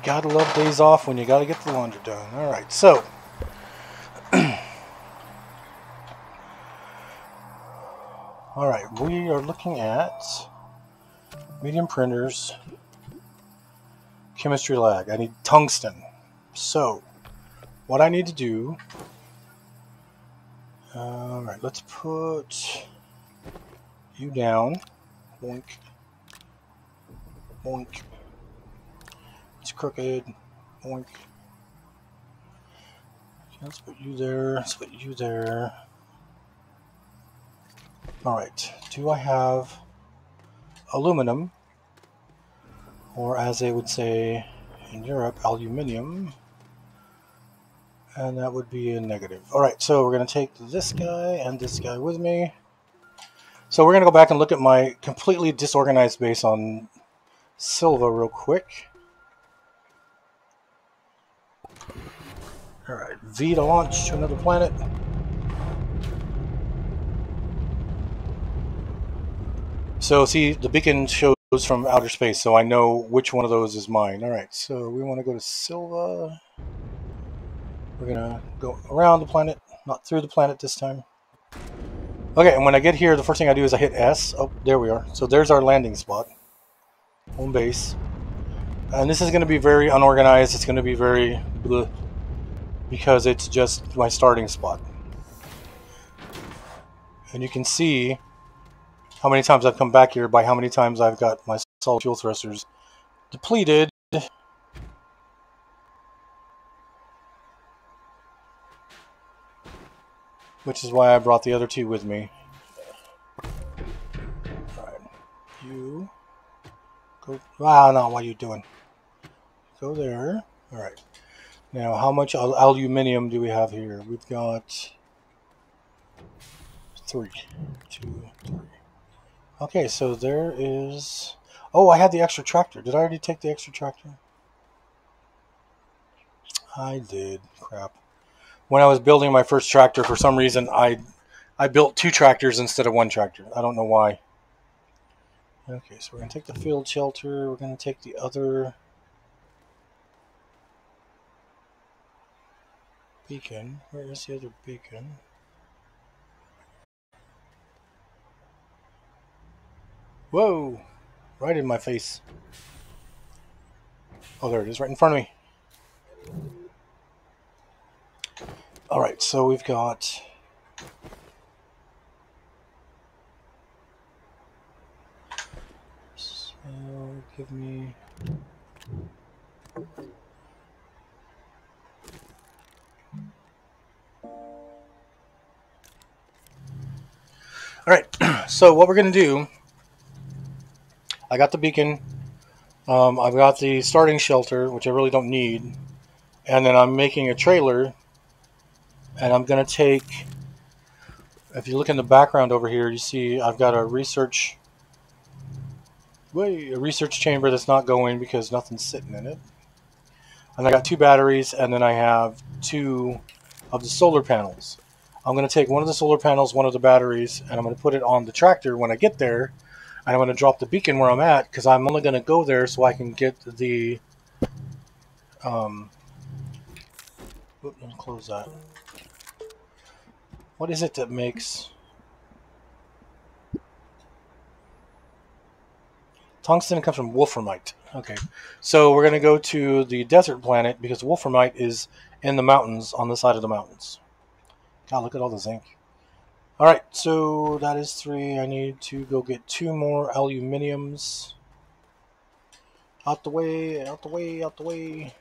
Gotta love days off when you gotta get the laundry done. Alright, so. Alright, we are looking at medium printers, chemistry lag. I need tungsten. So, what I need to do. Alright, let's put you down. Boink. Boink. It's crooked. Boink. Let's put you there. Let's put you there. Alright, do I have aluminum? Or as they would say in Europe, aluminium. And that would be a negative. Alright, so we're going to take this guy and this guy with me. So we're going to go back and look at my completely disorganized base on Silva real quick. Alright, V to launch to another planet. So see, the beacon shows from outer space, so I know which one of those is mine. Alright, so we want to go to Silva. We're going to go around the planet, not through the planet this time. Okay, and when I get here, the first thing I do is I hit S. Oh, there we are. So there's our landing spot. Home base. And this is going to be very unorganized. It's going to be very bleh, because it's just my starting spot. And you can see how many times I've come back here by how many times I've got my solid fuel thrusters depleted. Which is why I brought the other two with me. Alright. You go. Ah, no, what are you doing? Go there. Alright. Now, how much aluminium do we have here? We've got 3. 2, 3. Okay, so there is... Oh, I had the extra tractor. Did I already take the extra tractor? I did. Crap. When I was building my first tractor, for some reason, I built 2 tractors instead of 1 tractor. I don't know why. Okay, so we're going to take the field shelter. We're going to take the other beacon. Where is the other beacon? Whoa! Right in my face. Oh, there it is, right in front of me. Alright, so we've got... So, give me... Alright, so what we're going to do... I got the beacon. I've got the starting shelter, which I really don't need. And then I'm making a trailer. And I'm going to take... If you look in the background over here, you see I've got a research chamber that's not going because nothing's sitting in it. And I got 2 batteries, and then I have 2 of the solar panels. I'm going to take one of the solar panels, one of the batteries, and I'm going to put it on the tractor when I get there. And I'm going to drop the beacon where I'm at, because I'm only going to go there so I can get the... Let me close that. What is it that makes... Tungsten comes from wolframite. Okay, so we're going to go to the desert planet because wolframite is in the mountains, on the side of the mountains. God, look at all the zinc. Alright, so that is 3. I need to go get 2 more aluminiums. Out the way, out the way, out the way.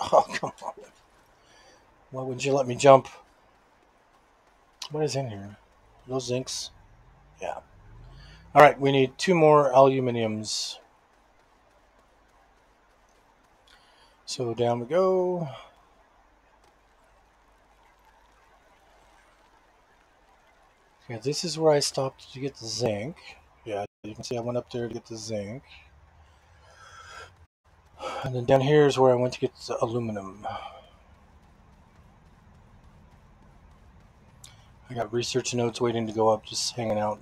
Oh, come on. Why wouldn't you let me jump? What is in here? Those zincs? Yeah. Alright, we need 2 more aluminiums. So down we go. Okay, this is where I stopped to get the zinc. Yeah, you can see I went up there to get the zinc. And then down here is where I went to get the aluminum. I got research notes waiting to go up, just hanging out.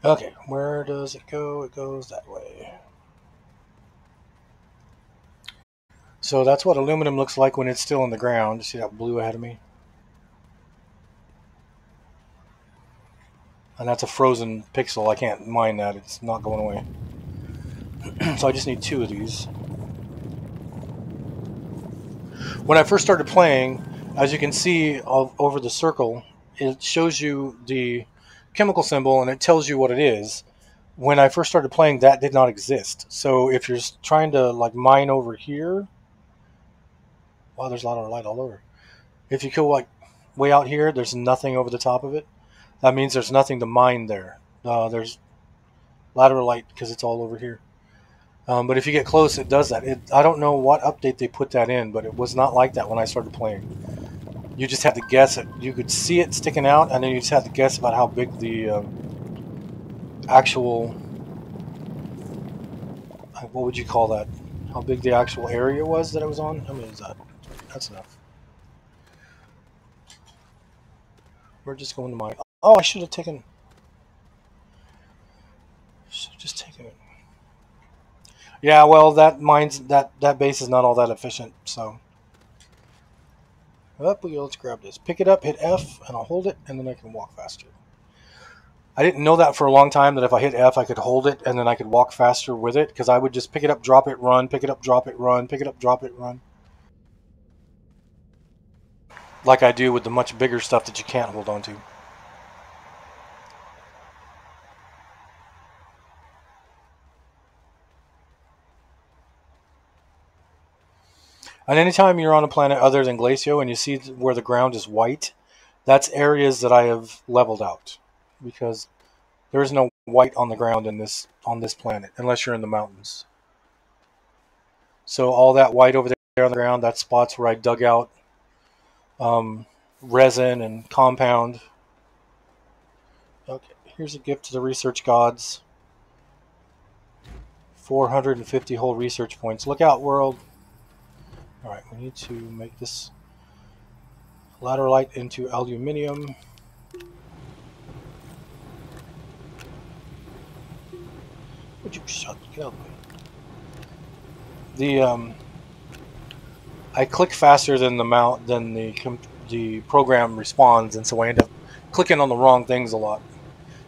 Okay, where does it go? It goes that way. So that's what aluminum looks like when it's still in the ground. You see that blue ahead of me? And that's a frozen pixel. I can't mine that. It's not going away. So I just need 2 of these. When I first started playing, as you can see over the circle, it shows you the chemical symbol and it tells you what it is. When I first started playing, that did not exist. So if you're trying to like mine over here, wow, there's a lot of light all over. If you go like way out here, there's nothing over the top of it. That means there's nothing to mine there. There's lateral light because it's all over here. But if you get close, it does that. I don't know what update they put that in, but it was not like that when I started playing. You just had to guess it. You could see it sticking out, and then you just had to guess about how big the actual, what would you call that? How big the actual area was that it was on? How many is that? That's enough. We're just going to mine. Oh, I should have taken. Should have just taken it. Yeah, well, that base is not all that efficient. So, up we go. Let's grab this. Pick it up, hit F, and I'll hold it, and then I can walk faster. I didn't know that for a long time, that if I hit F, I could hold it, and then I could walk faster with it, because I would just pick it up, drop it, run, pick it up, drop it, run, pick it up, drop it, run. Like I do with the much bigger stuff that you can't hold on to. And anytime you're on a planet other than Glacio and you see where the ground is white, that's areas that I have leveled out, because there is no white on the ground on this planet unless you're in the mountains. So all that white over there on the ground, that's spots where I dug out um, resin and compound. Okay, here's a gift to the research gods. 450 whole research points. Look out, world. All right, we need to make this laterite into aluminium. Would you shut? Get out of the way. I click faster than the program responds, and so I end up clicking on the wrong things a lot.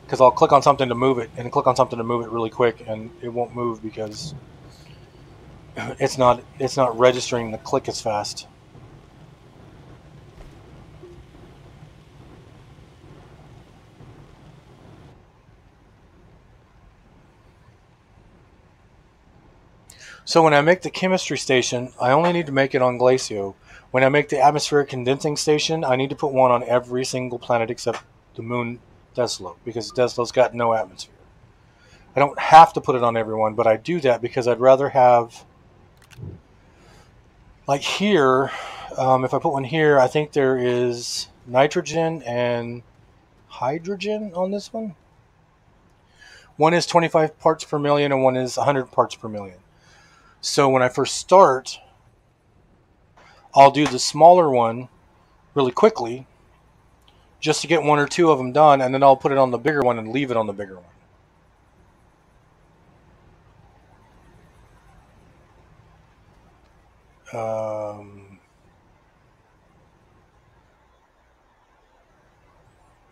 Because I'll click on something to move it, and click on something to move it really quick, and it won't move because it's not registering the click as fast. So when I make the chemistry station, I only need to make it on Glacio. When I make the atmospheric condensing station, I need to put one on every single planet except the moon Deslo, because Deslo's got no atmosphere. I don't have to put it on everyone, but I do that because I'd rather have, like here, if I put one here, I think there is nitrogen and hydrogen on this one. One is 25 parts per million and one is 100 parts per million. So when I first start, I'll do the smaller one really quickly just to get 1 or 2 of them done, and then I'll put it on the bigger one and leave it on the bigger one.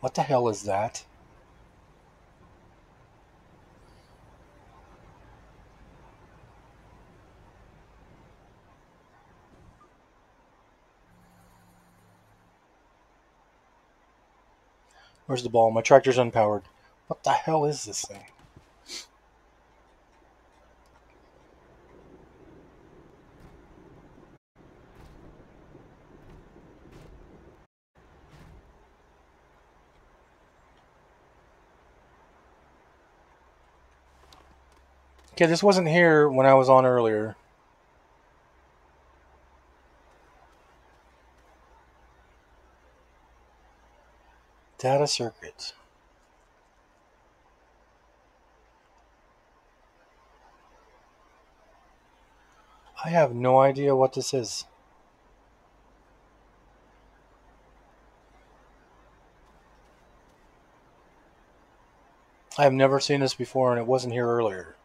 What the hell is that? Where's the ball? My tractor's unpowered. What the hell is this thing? Okay, this wasn't here when I was on earlier. Data circuits. I have no idea what this is. I have never seen this before, and it wasn't here earlier.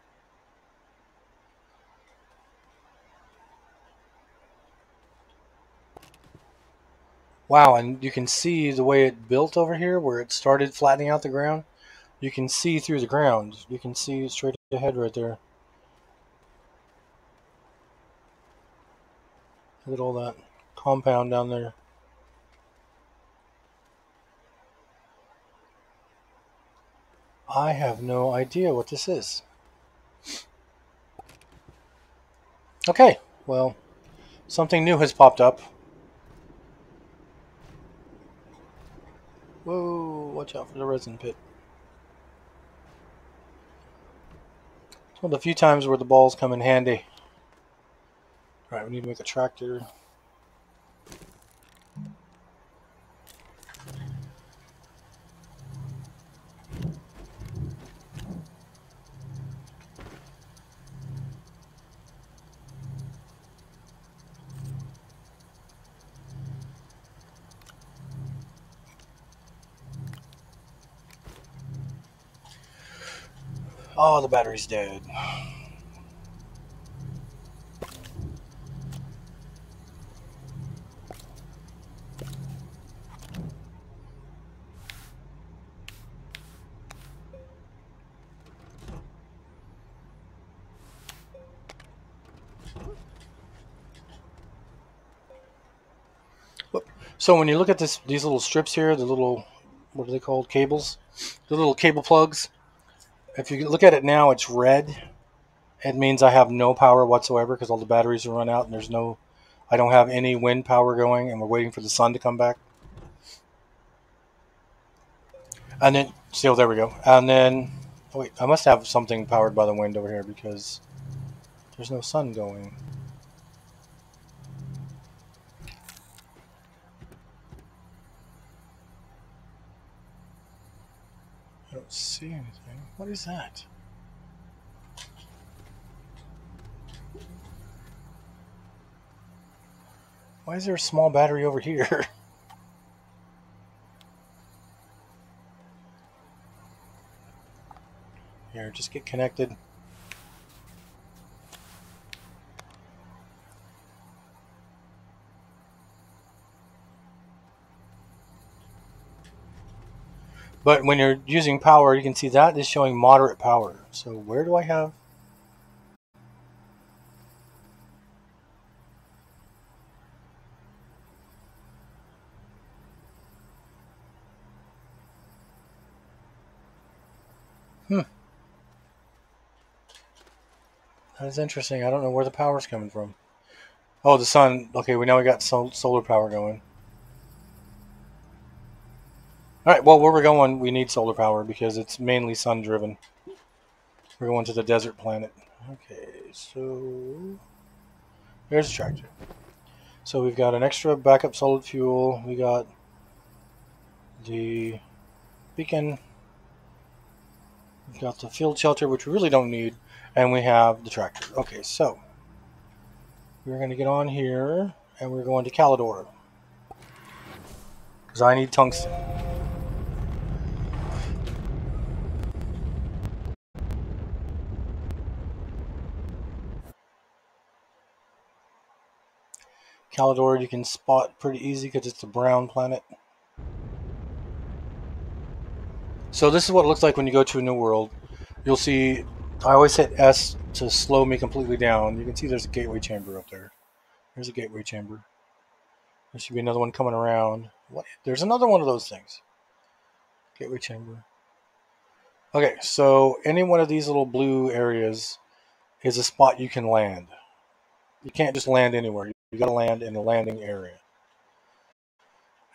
Wow, and you can see the way it built over here, where it started flattening out the ground. You can see through the ground. You can see straight ahead right there. Look at all that compound down there. I have no idea what this is. Okay, well, something new has popped up. Whoa, watch out for the resin pit. It's one of the few times where the balls come in handy. Alright, we need to make a tractor. Oh, the battery's dead. So when you look at these little strips here, the little, what are they called, cables? The little cable plugs. If you look at it now, it's red. It means I have no power whatsoever because all the batteries are run out and I don't have any wind power going, and we're waiting for the sun to come back. And then, see, oh, there we go. And then, oh wait, I must have something powered by the wind over here because there's no sun going. I don't see anything. What is that? Why is there a small battery over here? Here, just get connected. But when you're using power, you can see that is showing moderate power. So where do I have? That's interesting. I don't know where the power's coming from. Oh, the sun. Okay, we got solar power going. All right. Well, where we're going, we need solar power because it's mainly sun driven. We're going to the desert planet. Okay, so there's the tractor. So we've got an extra backup solid fuel. We got the beacon. We've got the field shelter, which we really don't need, and we have the tractor. Okay, so we're going to get on here, and we're going to Calidor because I need tungsten. Calidor you can spot pretty easy because it's a brown planet. So this is what it looks like when you go to a new world. You'll see, I always hit S to slow me completely down. You can see there's a gateway chamber up there. There's a gateway chamber. There should be another one coming around. What? There's another one of those things. Gateway chamber. Okay, so any one of these little blue areas is a spot you can land. You can't just land anywhere. You got to land in a landing area.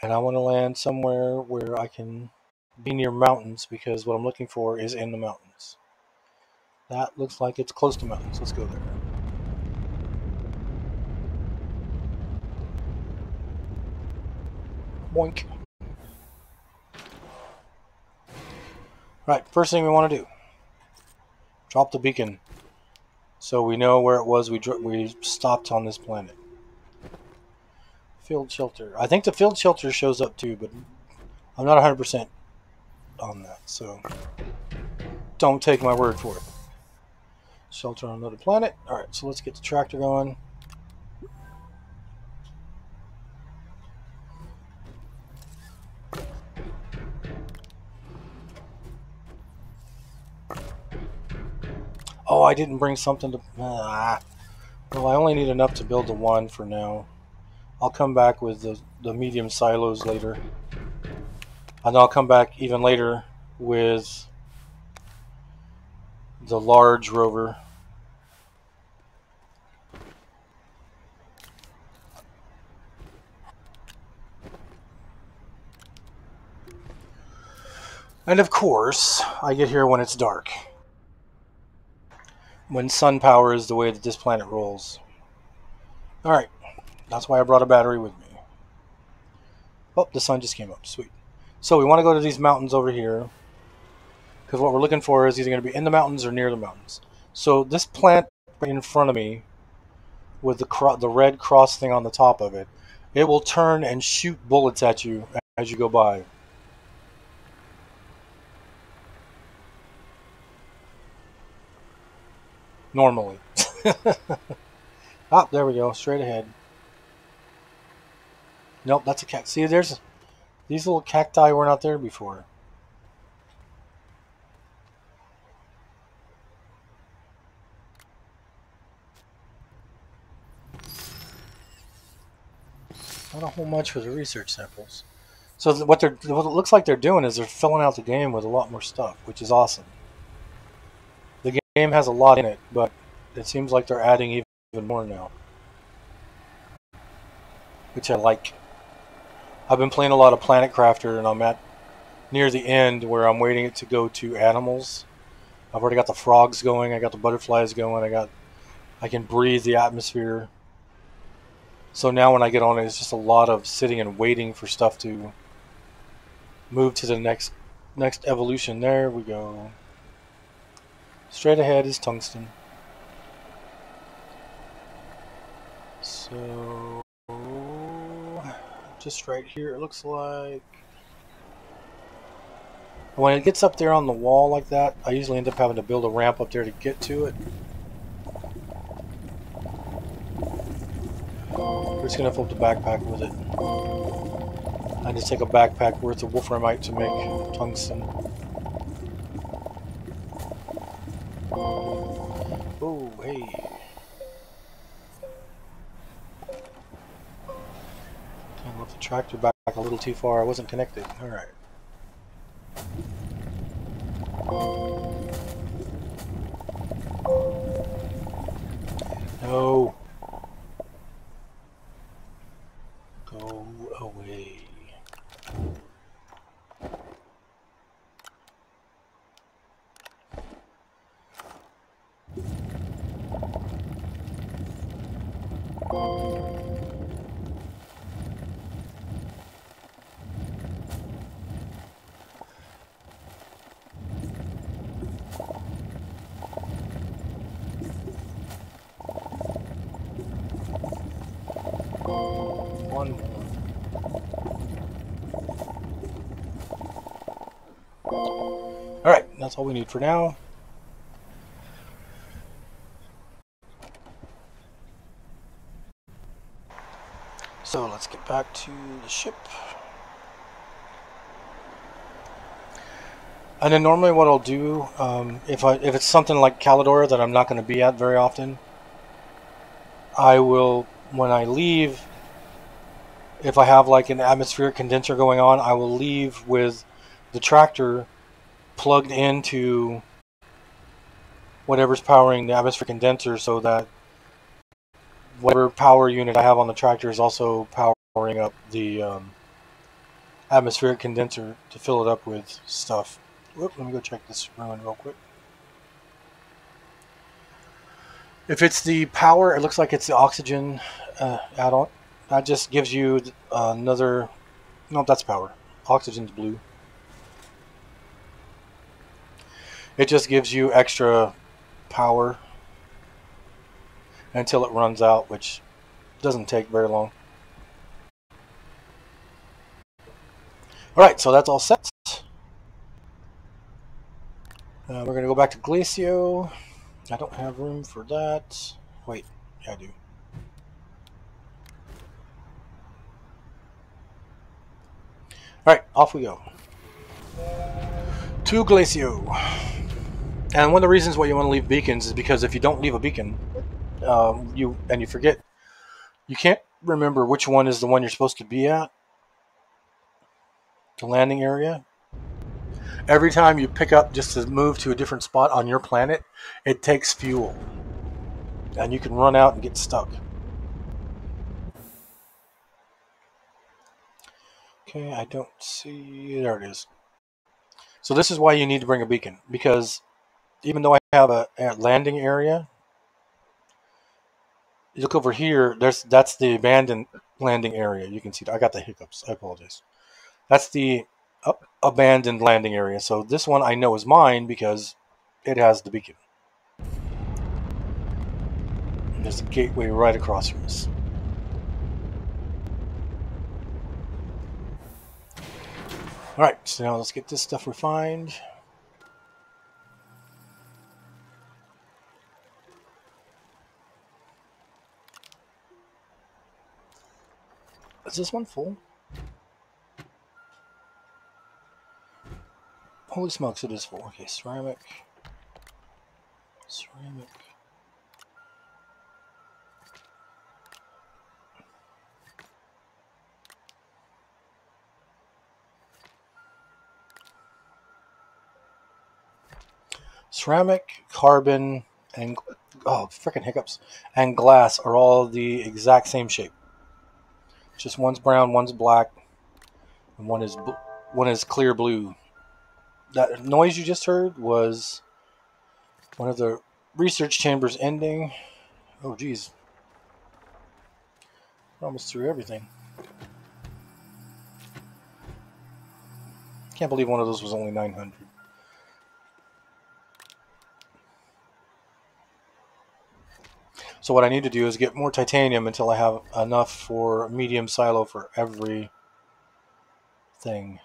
And I want to land somewhere where I can be near mountains because what I'm looking for is in the mountains. That looks like it's close to mountains. Let's go there. Boink. Right, first thing we want to do, drop the beacon so we know where it was we stopped on this planet. Field shelter. I think the field shelter shows up too, but I'm not 100% on that. So Don't take my word for it. Shelter on another planet. Alright, so let's get the tractor going. Oh, I didn't bring something to... Well, I only need enough to build the one for now. I'll come back with the medium silos later. And I'll come back even later with the large rover. And of course, I get here when it's dark. When sun power is the way that this planet rolls. Alright, that's why I brought a battery with me. Oh, the sun just came up. Sweet. So we want to go to these mountains over here. Because what we're looking for is either going to be in the mountains or near the mountains. So this plant right in front of me, with the red cross thing on the top of it, it will turn and shoot bullets at you as you go by. Normally. Ah, there we go. Straight ahead. Nope, that's a cat. See, there's these little cacti were not there before. Not a whole much for the research samples. So what it looks like they're doing is they're filling out the game with a lot more stuff, which is awesome. The game has a lot in it, but it seems like they're adding even more now, which I like. I've been playing a lot of Planet Crafter, and I'm at near the end where I'm waiting it to go to animals. I've already got the frogs going. I got the butterflies going. I can breathe the atmosphere. So now when I get on it, it's just a lot of sitting and waiting for stuff to move to the next evolution. There we go. Straight ahead is tungsten. So just right here, it looks like. When it gets up there on the wall like that, I usually end up having to build a ramp up there to get to it. We're just going to fill up the backpack with it. I just take a backpack worth of wolframite to make tungsten. Oh, hey. I left the tractor back a little too far. I wasn't connected. Alright. No. Go away. One more. Alright, that's all we need for now. So let's get back to the ship. And then normally what I'll do, if it's something like Calidor that I'm not going to be at very often, I will, when I leave, if I have like an atmospheric condenser going on, I will leave with the tractor plugged into whatever's powering the atmospheric condenser, so that whatever power unit I have on the tractor is also powering up the atmospheric condenser to fill it up with stuff. Whoop, let me go check this ruin real quick. If it's the power, it looks like it's the oxygen add-on. That just gives you another... No, that's power. Oxygen's blue. It just gives you extra power until it runs out, which doesn't take very long. Alright, so that's all set. We're going to go back to Glacio. I don't have room for that. Wait, yeah, I do. Alright, off we go. To Glacio. And one of the reasons why you want to leave beacons is because if you don't leave a beacon, you forget, you can't remember which one is the one you're supposed to be at, the landing area. Every time you pick up just to move to a different spot on your planet, it takes fuel. And you can run out and get stuck. Okay, I don't see... There it is. So this is why you need to bring a beacon. Because even though I have a landing area, you look over here, that's the abandoned landing area. You can see I got the hiccups. I apologize. That's the abandoned landing area. So this one I know is mine because it has the beacon. And there's a gateway right across from us. Alright, so now let's get this stuff refined. Is this one full? Holy smokes, it is full. Okay, ceramic. Ceramic. Ceramic, carbon, and oh, freaking hiccups, and glass are all the exact same shape. Just one's brown, one's black, and one is clear blue. That noise you just heard was one of the research chambers ending. Oh, geez, almost through everything. Can't believe one of those was only 900. So what I need to do is get more titanium until I have enough for medium silo for every thing.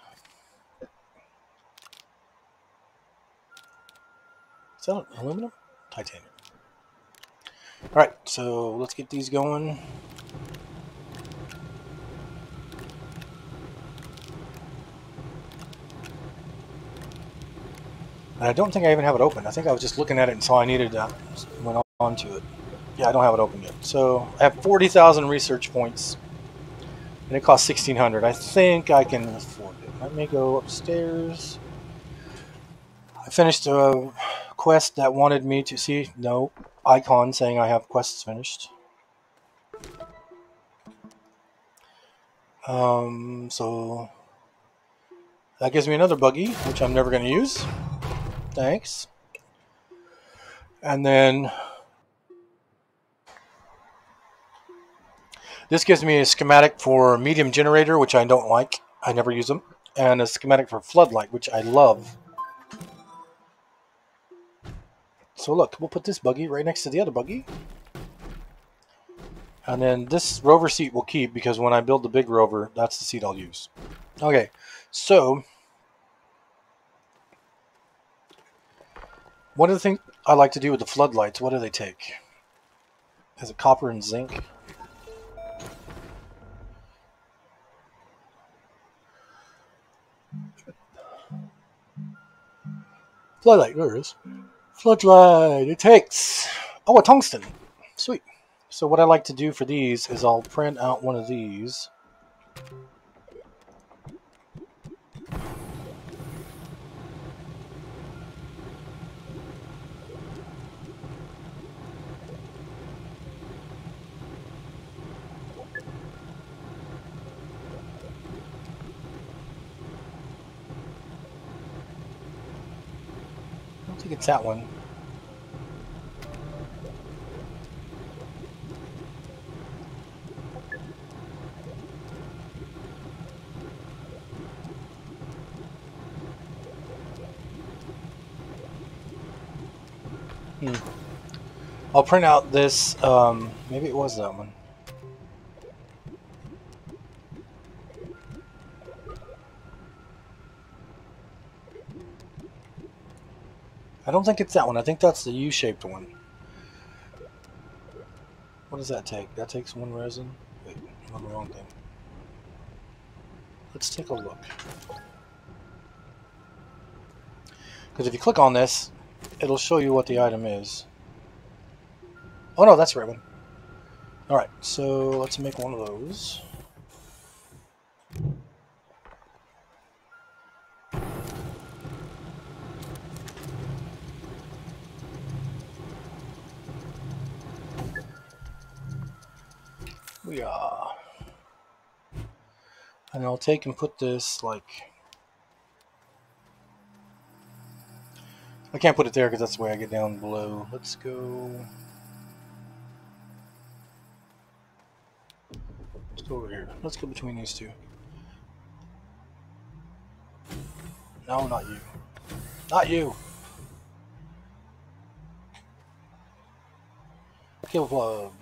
Is that aluminum? Titanium. Alright, so let's get these going. And I don't think I even have it open. I think I was just looking at it and saw I needed that. Went on to it. Yeah, I don't have it open yet. So I have 40,000 research points. And it costs 1,600. I think I can afford it. Let me go upstairs. I finished a quest that wanted me to see no icon saying I have quests finished. So that gives me another buggy, which I'm never going to use. Thanks. And then this gives me a schematic for medium generator, which I don't like. I never use them. And a schematic for floodlight, which I love. So look, we'll put this buggy right next to the other buggy. And then this rover seat will keep because when I build the big rover, that's the seat I'll use. Okay, so one of the things I like to do with the floodlights, what do they take? Is it copper and zinc? Floodlight, there it is. Floodlight, it takes, oh, a tungsten. Sweet. So what I like to do for these is I'll print out one of these. I don't think it's that one. I'll print out this, maybe it was that one. I don't think it's that one. I think that's the U-shaped one. What does that take? That takes 1 resin? Wait, I'm on the wrong thing. Let's take a look. Because if you click on this, it'll show you what the item is. Oh no, that's the right one. Alright, so let's make one of those. We are. And I'll take and put this like... I can't put it there because that's the way I get down below. Let's go... Let's go over here. Let's go between these two. No, not you. Not you! Kill plug.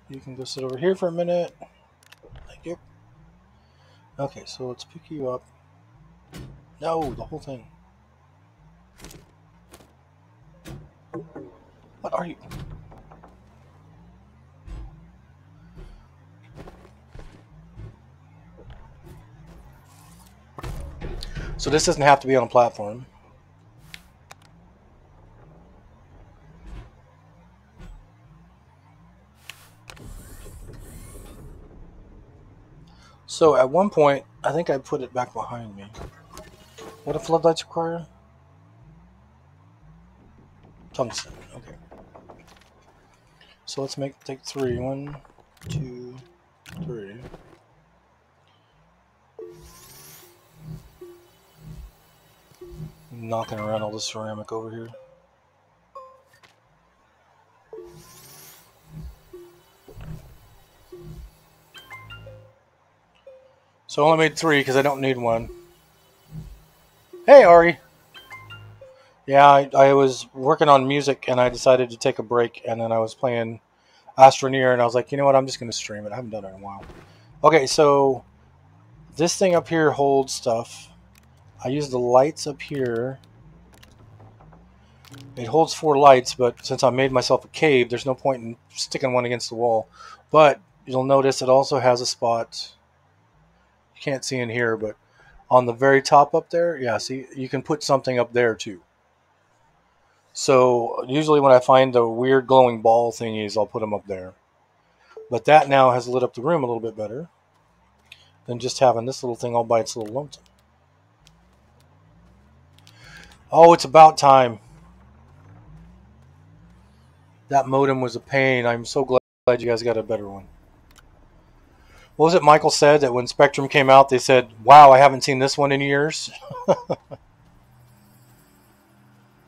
You can go sit over here for a minute. Thank you. Okay, so let's pick you up. No, the whole thing. What are you? So this doesn't have to be on a platform. So at one point, I think I put it back behind me. What do floodlights require? Tungsten. Okay. So let's take 3. 1, 2, 3. Knocking around all the ceramic over here. So I only made 3 because I don't need 1. Hey, Ari. Yeah, I was working on music and I decided to take a break, and then I was playing Astroneer and I was like, you know what, I'm just going to stream it. I haven't done it in a while. Okay, so this thing up here holds stuff. I use the lights up here. It holds 4 lights, but since I made myself a cave, there's no point in sticking one against the wall. But you'll notice it also has a spot. You can't see in here, but on the very top up there, yeah, see, you can put something up there too. So usually when I find the weird glowing ball thingies, I'll put them up there. But that now has lit up the room a little bit better than just having this little thing all by its little lonesome. Oh, it's about time. That modem was a pain. I'm so glad you guys got a better one. What was it Michael said that when Spectrum came out, they said, wow, I haven't seen this one in years?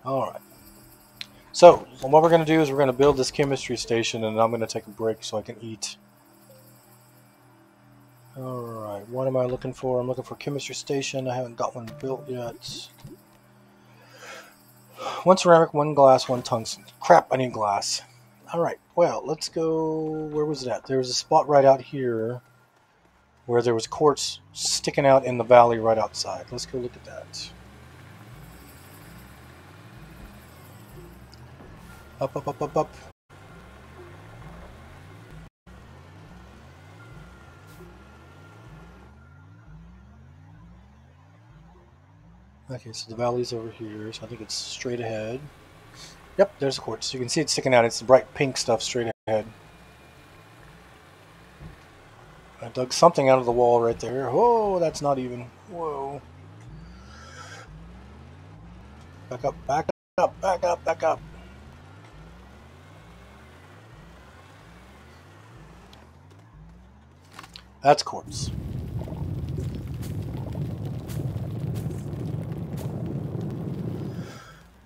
Alright. So, what we're going to do is we're going to build this chemistry station, and I'm going to take a break so I can eat. Alright, what am I looking for? I'm looking for chemistry station. I haven't got one built yet. 1 ceramic, 1 glass, 1 tungsten. Crap, I need glass. Alright, well, let's go... Where was it at? There was a spot right out here where there was quartz sticking out in the valley right outside. Let's go look at that. Up, up, up, up, up. Okay, so the valley's over here, so I think it's straight ahead. Yep, there's the quartz. You can see it sticking out. It's the bright pink stuff straight ahead. I dug something out of the wall right there. Oh, that's not even. Whoa. Back up, back up, back up, back up. That's quartz.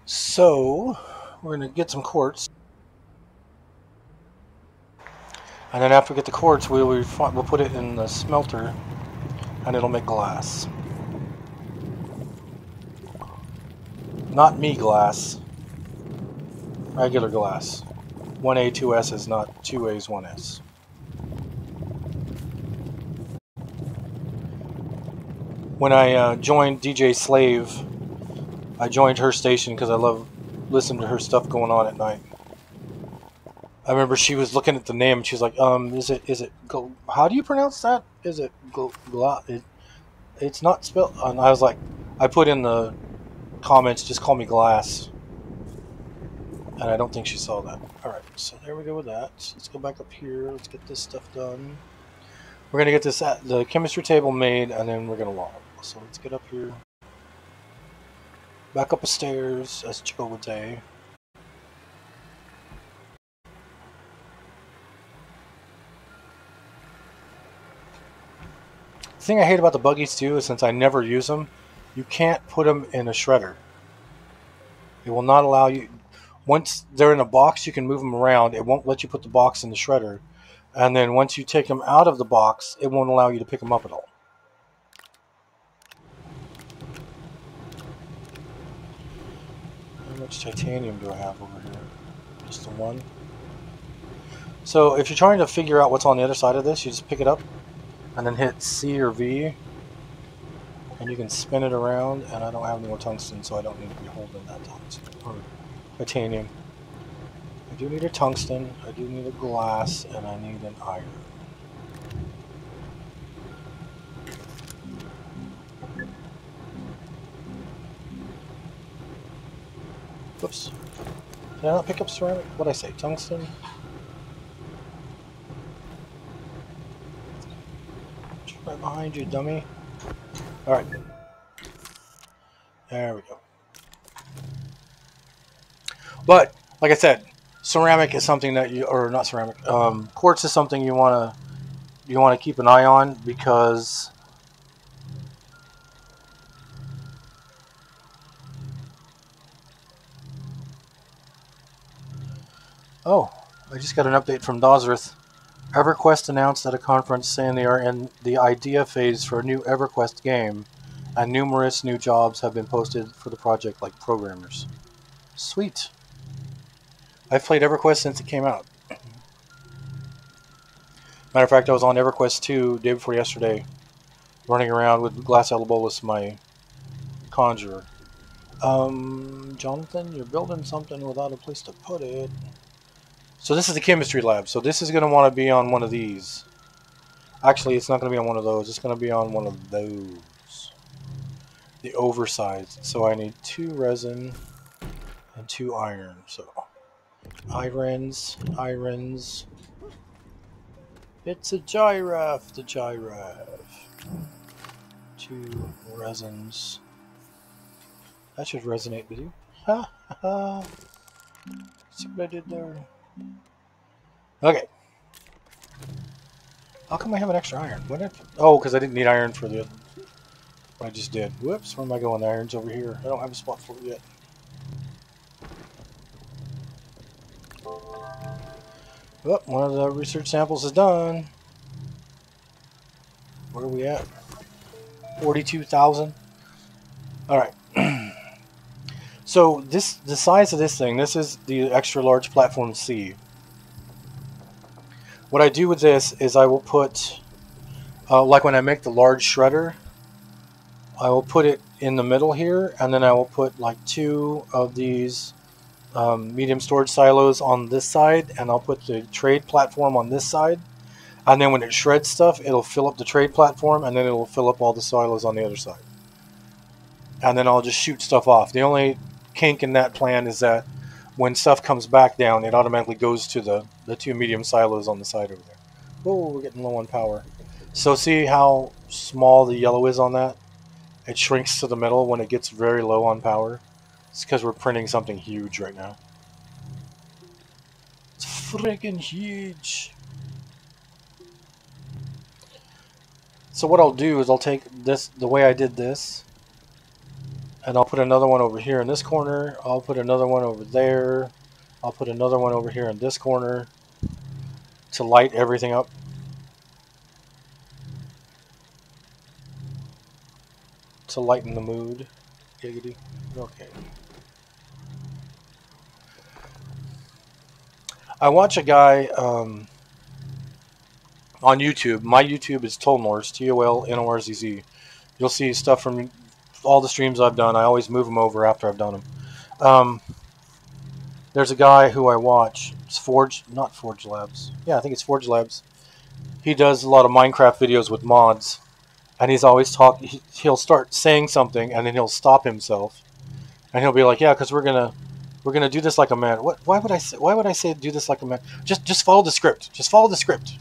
So, we're going to get some quartz. And then after we get the quartz, we'll put it in the smelter, and it'll make glass. Not me glass. Regular glass. 1A, 2S is not 2A's, 1S. When I joined DJ Slave, I joined her station because I love listening to her stuff going on at night. I remember she was looking at the name and she was like, is it go? How do you pronounce that? Is it go? It's not spelled. And I was like, I put in the comments, just call me Glass. And I don't think she saw that. Alright, so there we go with that. Let's go back up here. Let's get this stuff done. We're going to get the chemistry table made, and then we're going to log. So let's get up here. Back up the stairs, as Chico would say. The thing I hate about the buggies too is since I never use them, you can't put them in a shredder. It will not allow you. Once they're in a box, you can move them around. It won't let you put the box in the shredder. And then once you take them out of the box, it won't allow you to pick them up at all. How much titanium do I have over here? Just the one. So if you're trying to figure out what's on the other side of this, you just pick it up and then hit C or V. And you can spin it around. And I don't have any more tungsten, so I don't need to be holding that tungsten. Or titanium. I do need a tungsten, I do need a glass, and I need an iron. Whoops. Did I not pick up ceramic? What'd I say? Tungsten? Right behind you, dummy. Alright. There we go. But, like I said, ceramic is something that you, or not ceramic, quartz is something you want to keep an eye on because oh, I just got an update from Dozrith. EverQuest announced at a conference saying they are in the idea phase for a new EverQuest game, and numerous new jobs have been posted for the project, like programmers. Sweet. I've played EverQuest since it came out. Matter of fact, I was on EverQuest 2 day before yesterday, running around with Glass Alabolus, my conjurer. Jonathan, you're building something without a place to put it. So this is the chemistry lab. So this is going to want to be on one of these. Actually, it's not going to be on one of those. It's going to be on one of those. The oversized. So I need 2 resin and 2 iron. So irons. It's a giraffe, the giraffe. 2 resins. That should resonate with you. Ha ha. See what I did there? Okay. How come I have an extra iron? What if, oh, because I didn't need iron for the... I just did. Whoops, where am I going? The iron's over here. I don't have a spot for it yet. Oh, one of the research samples is done. Where are we at? 42,000. Alright. So the size of this thing, this is the extra large platform C. What I do with this is I will put, like when I make the large shredder, I will put it in the middle here, and then I will put like 2 of these medium storage silos on this side, and I'll put the trade platform on this side. And then when it shreds stuff, it'll fill up the trade platform, and then it'll fill up all the silos on the other side. And then I'll just shoot stuff off. The only kink in that plan is that when stuff comes back down, it automatically goes to the 2 medium silos on the side over there. Oh, we're getting low on power. So see how small the yellow is on that? It shrinks to the middle when it gets very low on power. It's because we're printing something huge right now. It's freaking huge. So what I'll do is I'll take this, the way I did this, and I'll put another one over here in this corner. I'll put another one over there. I'll put another one over here in this corner to light everything up. To lighten the mood. Giggity. Okay. I watch a guy on YouTube. My YouTube is Tolnorz, Tolnorzz. You'll see stuff from all the streams I've done. I always move them over after I've done them. There's a guy who I watch. It's not Forge Labs. Yeah, I think it's Forge Labs. He does a lot of Minecraft videos with mods, and he's always talking. He'll start saying something, and then he'll stop himself, and he'll be like, "Yeah, because we're gonna do this like a man." What? Why would I say? Why would I say do this like a man? Just follow the script. Just follow the script.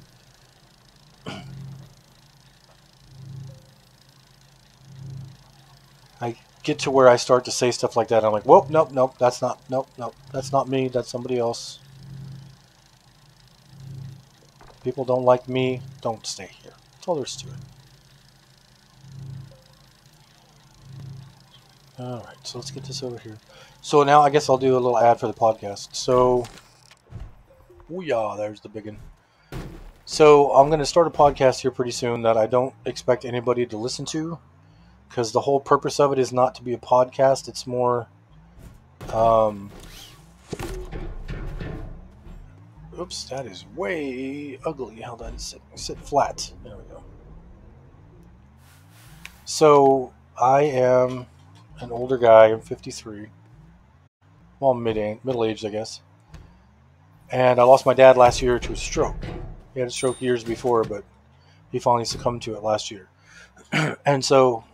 I get to where I start to say stuff like that. I'm like, whoa, nope, that's not, nope, that's not me. That's somebody else. People don't like me. Don't stay here. That's all there is to it. All right, so let's get this over here. So now I guess I'll do a little ad for the podcast. So, oh yeah, there's the big one. So I'm going to start a podcast here pretty soon that I don't expect anybody to listen to, because the whole purpose of it is not to be a podcast. It's more, oops, that is way ugly. How that is sit flat. There we go. So I am an older guy. I'm 53. Well, middle-aged, I guess. And I lost my dad last year to a stroke. He had a stroke years before, but he finally succumbed to it last year. And so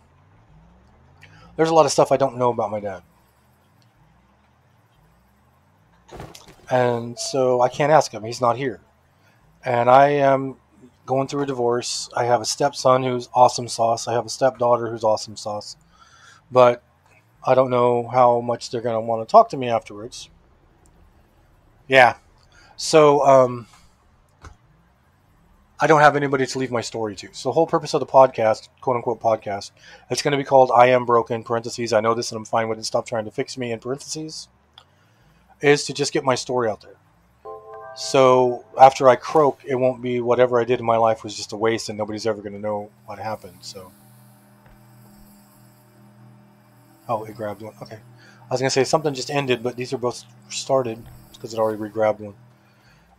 there's a lot of stuff I don't know about my dad. And so I can't ask him. He's not here. And I am going through a divorce. I have a stepson who's awesome sauce. I have a stepdaughter who's awesome sauce. But I don't know how much they're going to want to talk to me afterwards. Yeah. So I don't have anybody to leave my story to. So the whole purpose of the podcast, quote-unquote podcast, it's going to be called I Am Broken, parentheses, I know this and I'm fine with it, stop trying to fix me, in parentheses, is to just get my story out there. So after I croak, it won't be whatever I did in my life was just a waste and nobody's ever going to know what happened. So, oh, it grabbed one. Okay. I was going to say something just ended, but these are both started because it already re-grabbed one.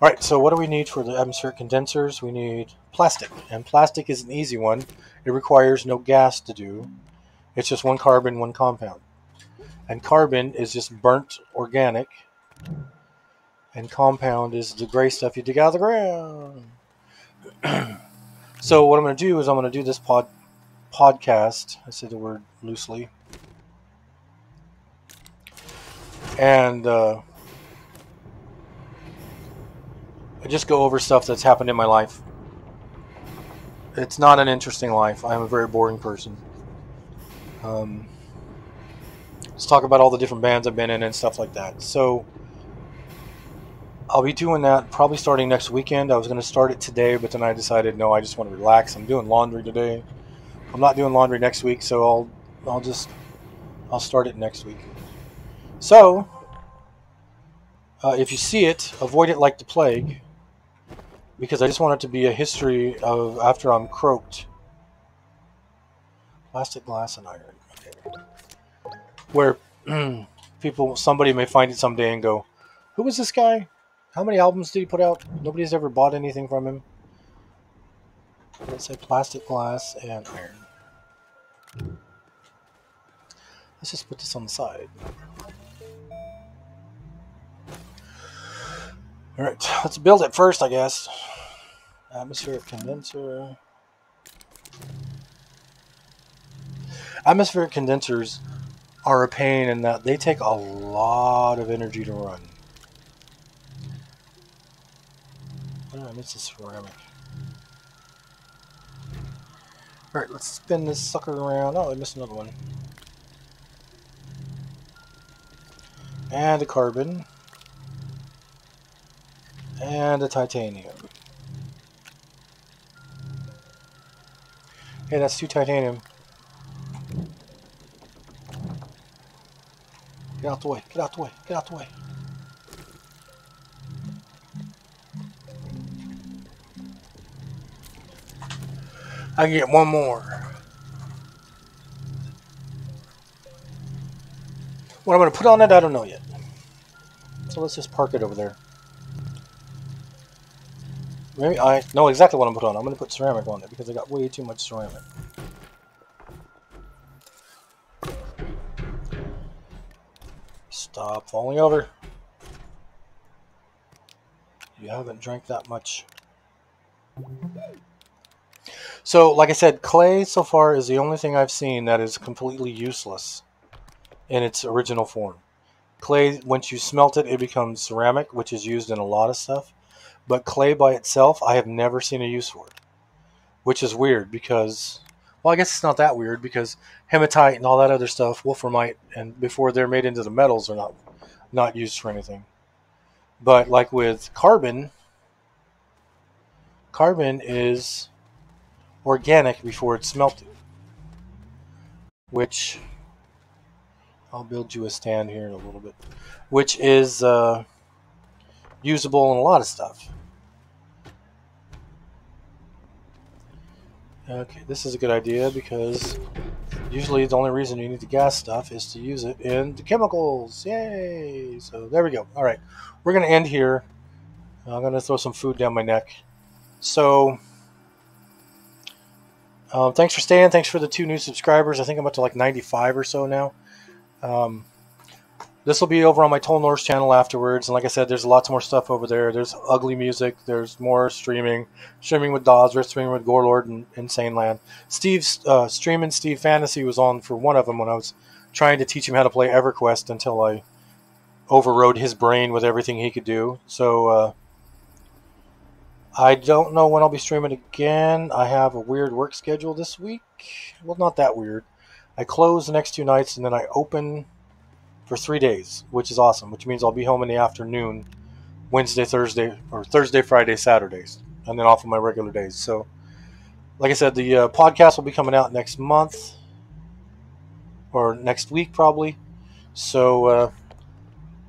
All right, so what do we need for the atmospheric condensers? We need plastic, and plastic is an easy one. It requires no gas to do. It's just one carbon, one compound. And carbon is just burnt organic, and compound is the gray stuff you dig out of the ground. So what I'm going to do is I'm going to do this podcast. I say the word loosely. And I just go over stuff that's happened in my life. It's not an interesting life. I'm a very boring person. Let's talk about all the different bands I've been in and stuff like that. So I'll be doing that probably starting next weekend. I was going to start it today, but then I decided, no, I just want to relax. I'm doing laundry today. I'm not doing laundry next week, so I'll start it next week. So if you see it, avoid it like the plague, because I just want it to be a history of after I'm croaked. Plastic, glass, and iron. Okay. Where somebody may find it someday and go, who was this guy? How many albums did he put out? Nobody's ever bought anything from him. Let's say plastic, glass, and iron. Let's just put this on the side. Alright, let's build it first, I guess. Atmospheric condenser. Atmospheric condensers are a pain in that they take a lot of energy to run. Oh, I missed a ceramic. Alright, let's spin this sucker around. Oh, I missed another one. And a carbon. And a titanium. Hey, that's 2 titanium. Get out the way, get out the way, get out the way. I can get one more. What I'm going to put on it, I don't know yet. So let's just park it over there. Maybe I know exactly what I'm putting on. I'm going to put ceramic on it because I got way too much ceramic. Stop falling over. You haven't drank that much. So, like I said, clay so far is the only thing I've seen that is completely useless in its original form. Clay, once you smelt it, it becomes ceramic, which is used in a lot of stuff. But clay by itself, I have never seen a use for it, which is weird because, well, I guess it's not that weird because hematite and all that other stuff, wolframite, and before they're made into the metals, are not used for anything. But like with carbon, carbon is organic before it's smelted, which I'll build you a stand here in a little bit, which is usable in a lot of stuff. Okay, this is a good idea because usually the only reason you need the gas stuff is to use it in the chemicals. Yay! So there we go. All right, we're going to end here. I'm going to throw some food down my neck. So thanks for staying. Thanks for the 2 new subscribers. I think I'm up to like 95 or so now. This will be over on my Toll Norse channel afterwards. And like I said, there's lots more stuff over there. There's ugly music. There's more streaming with Dodger, streaming with Gorelord and Insane Land. Steve's streaming Steve Fantasy was on for one of them when I was trying to teach him how to play EverQuest until I overrode his brain with everything he could do. So I don't know when I'll be streaming again. I have a weird work schedule this week. Well, not that weird. I close the next 2 nights and then I open for 3 days, which is awesome, which means I'll be home in the afternoon Wednesday, Thursday, or Thursday, Friday, Saturdays, and then off of my regular days. So, like I said, the podcast will be coming out next month, or next week probably. So,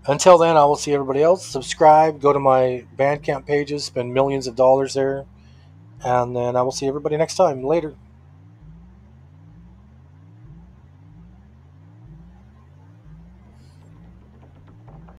until then, I will see everybody else. Subscribe, go to my Bandcamp pages, spend millions of dollars there, and then I will see everybody next time. Later.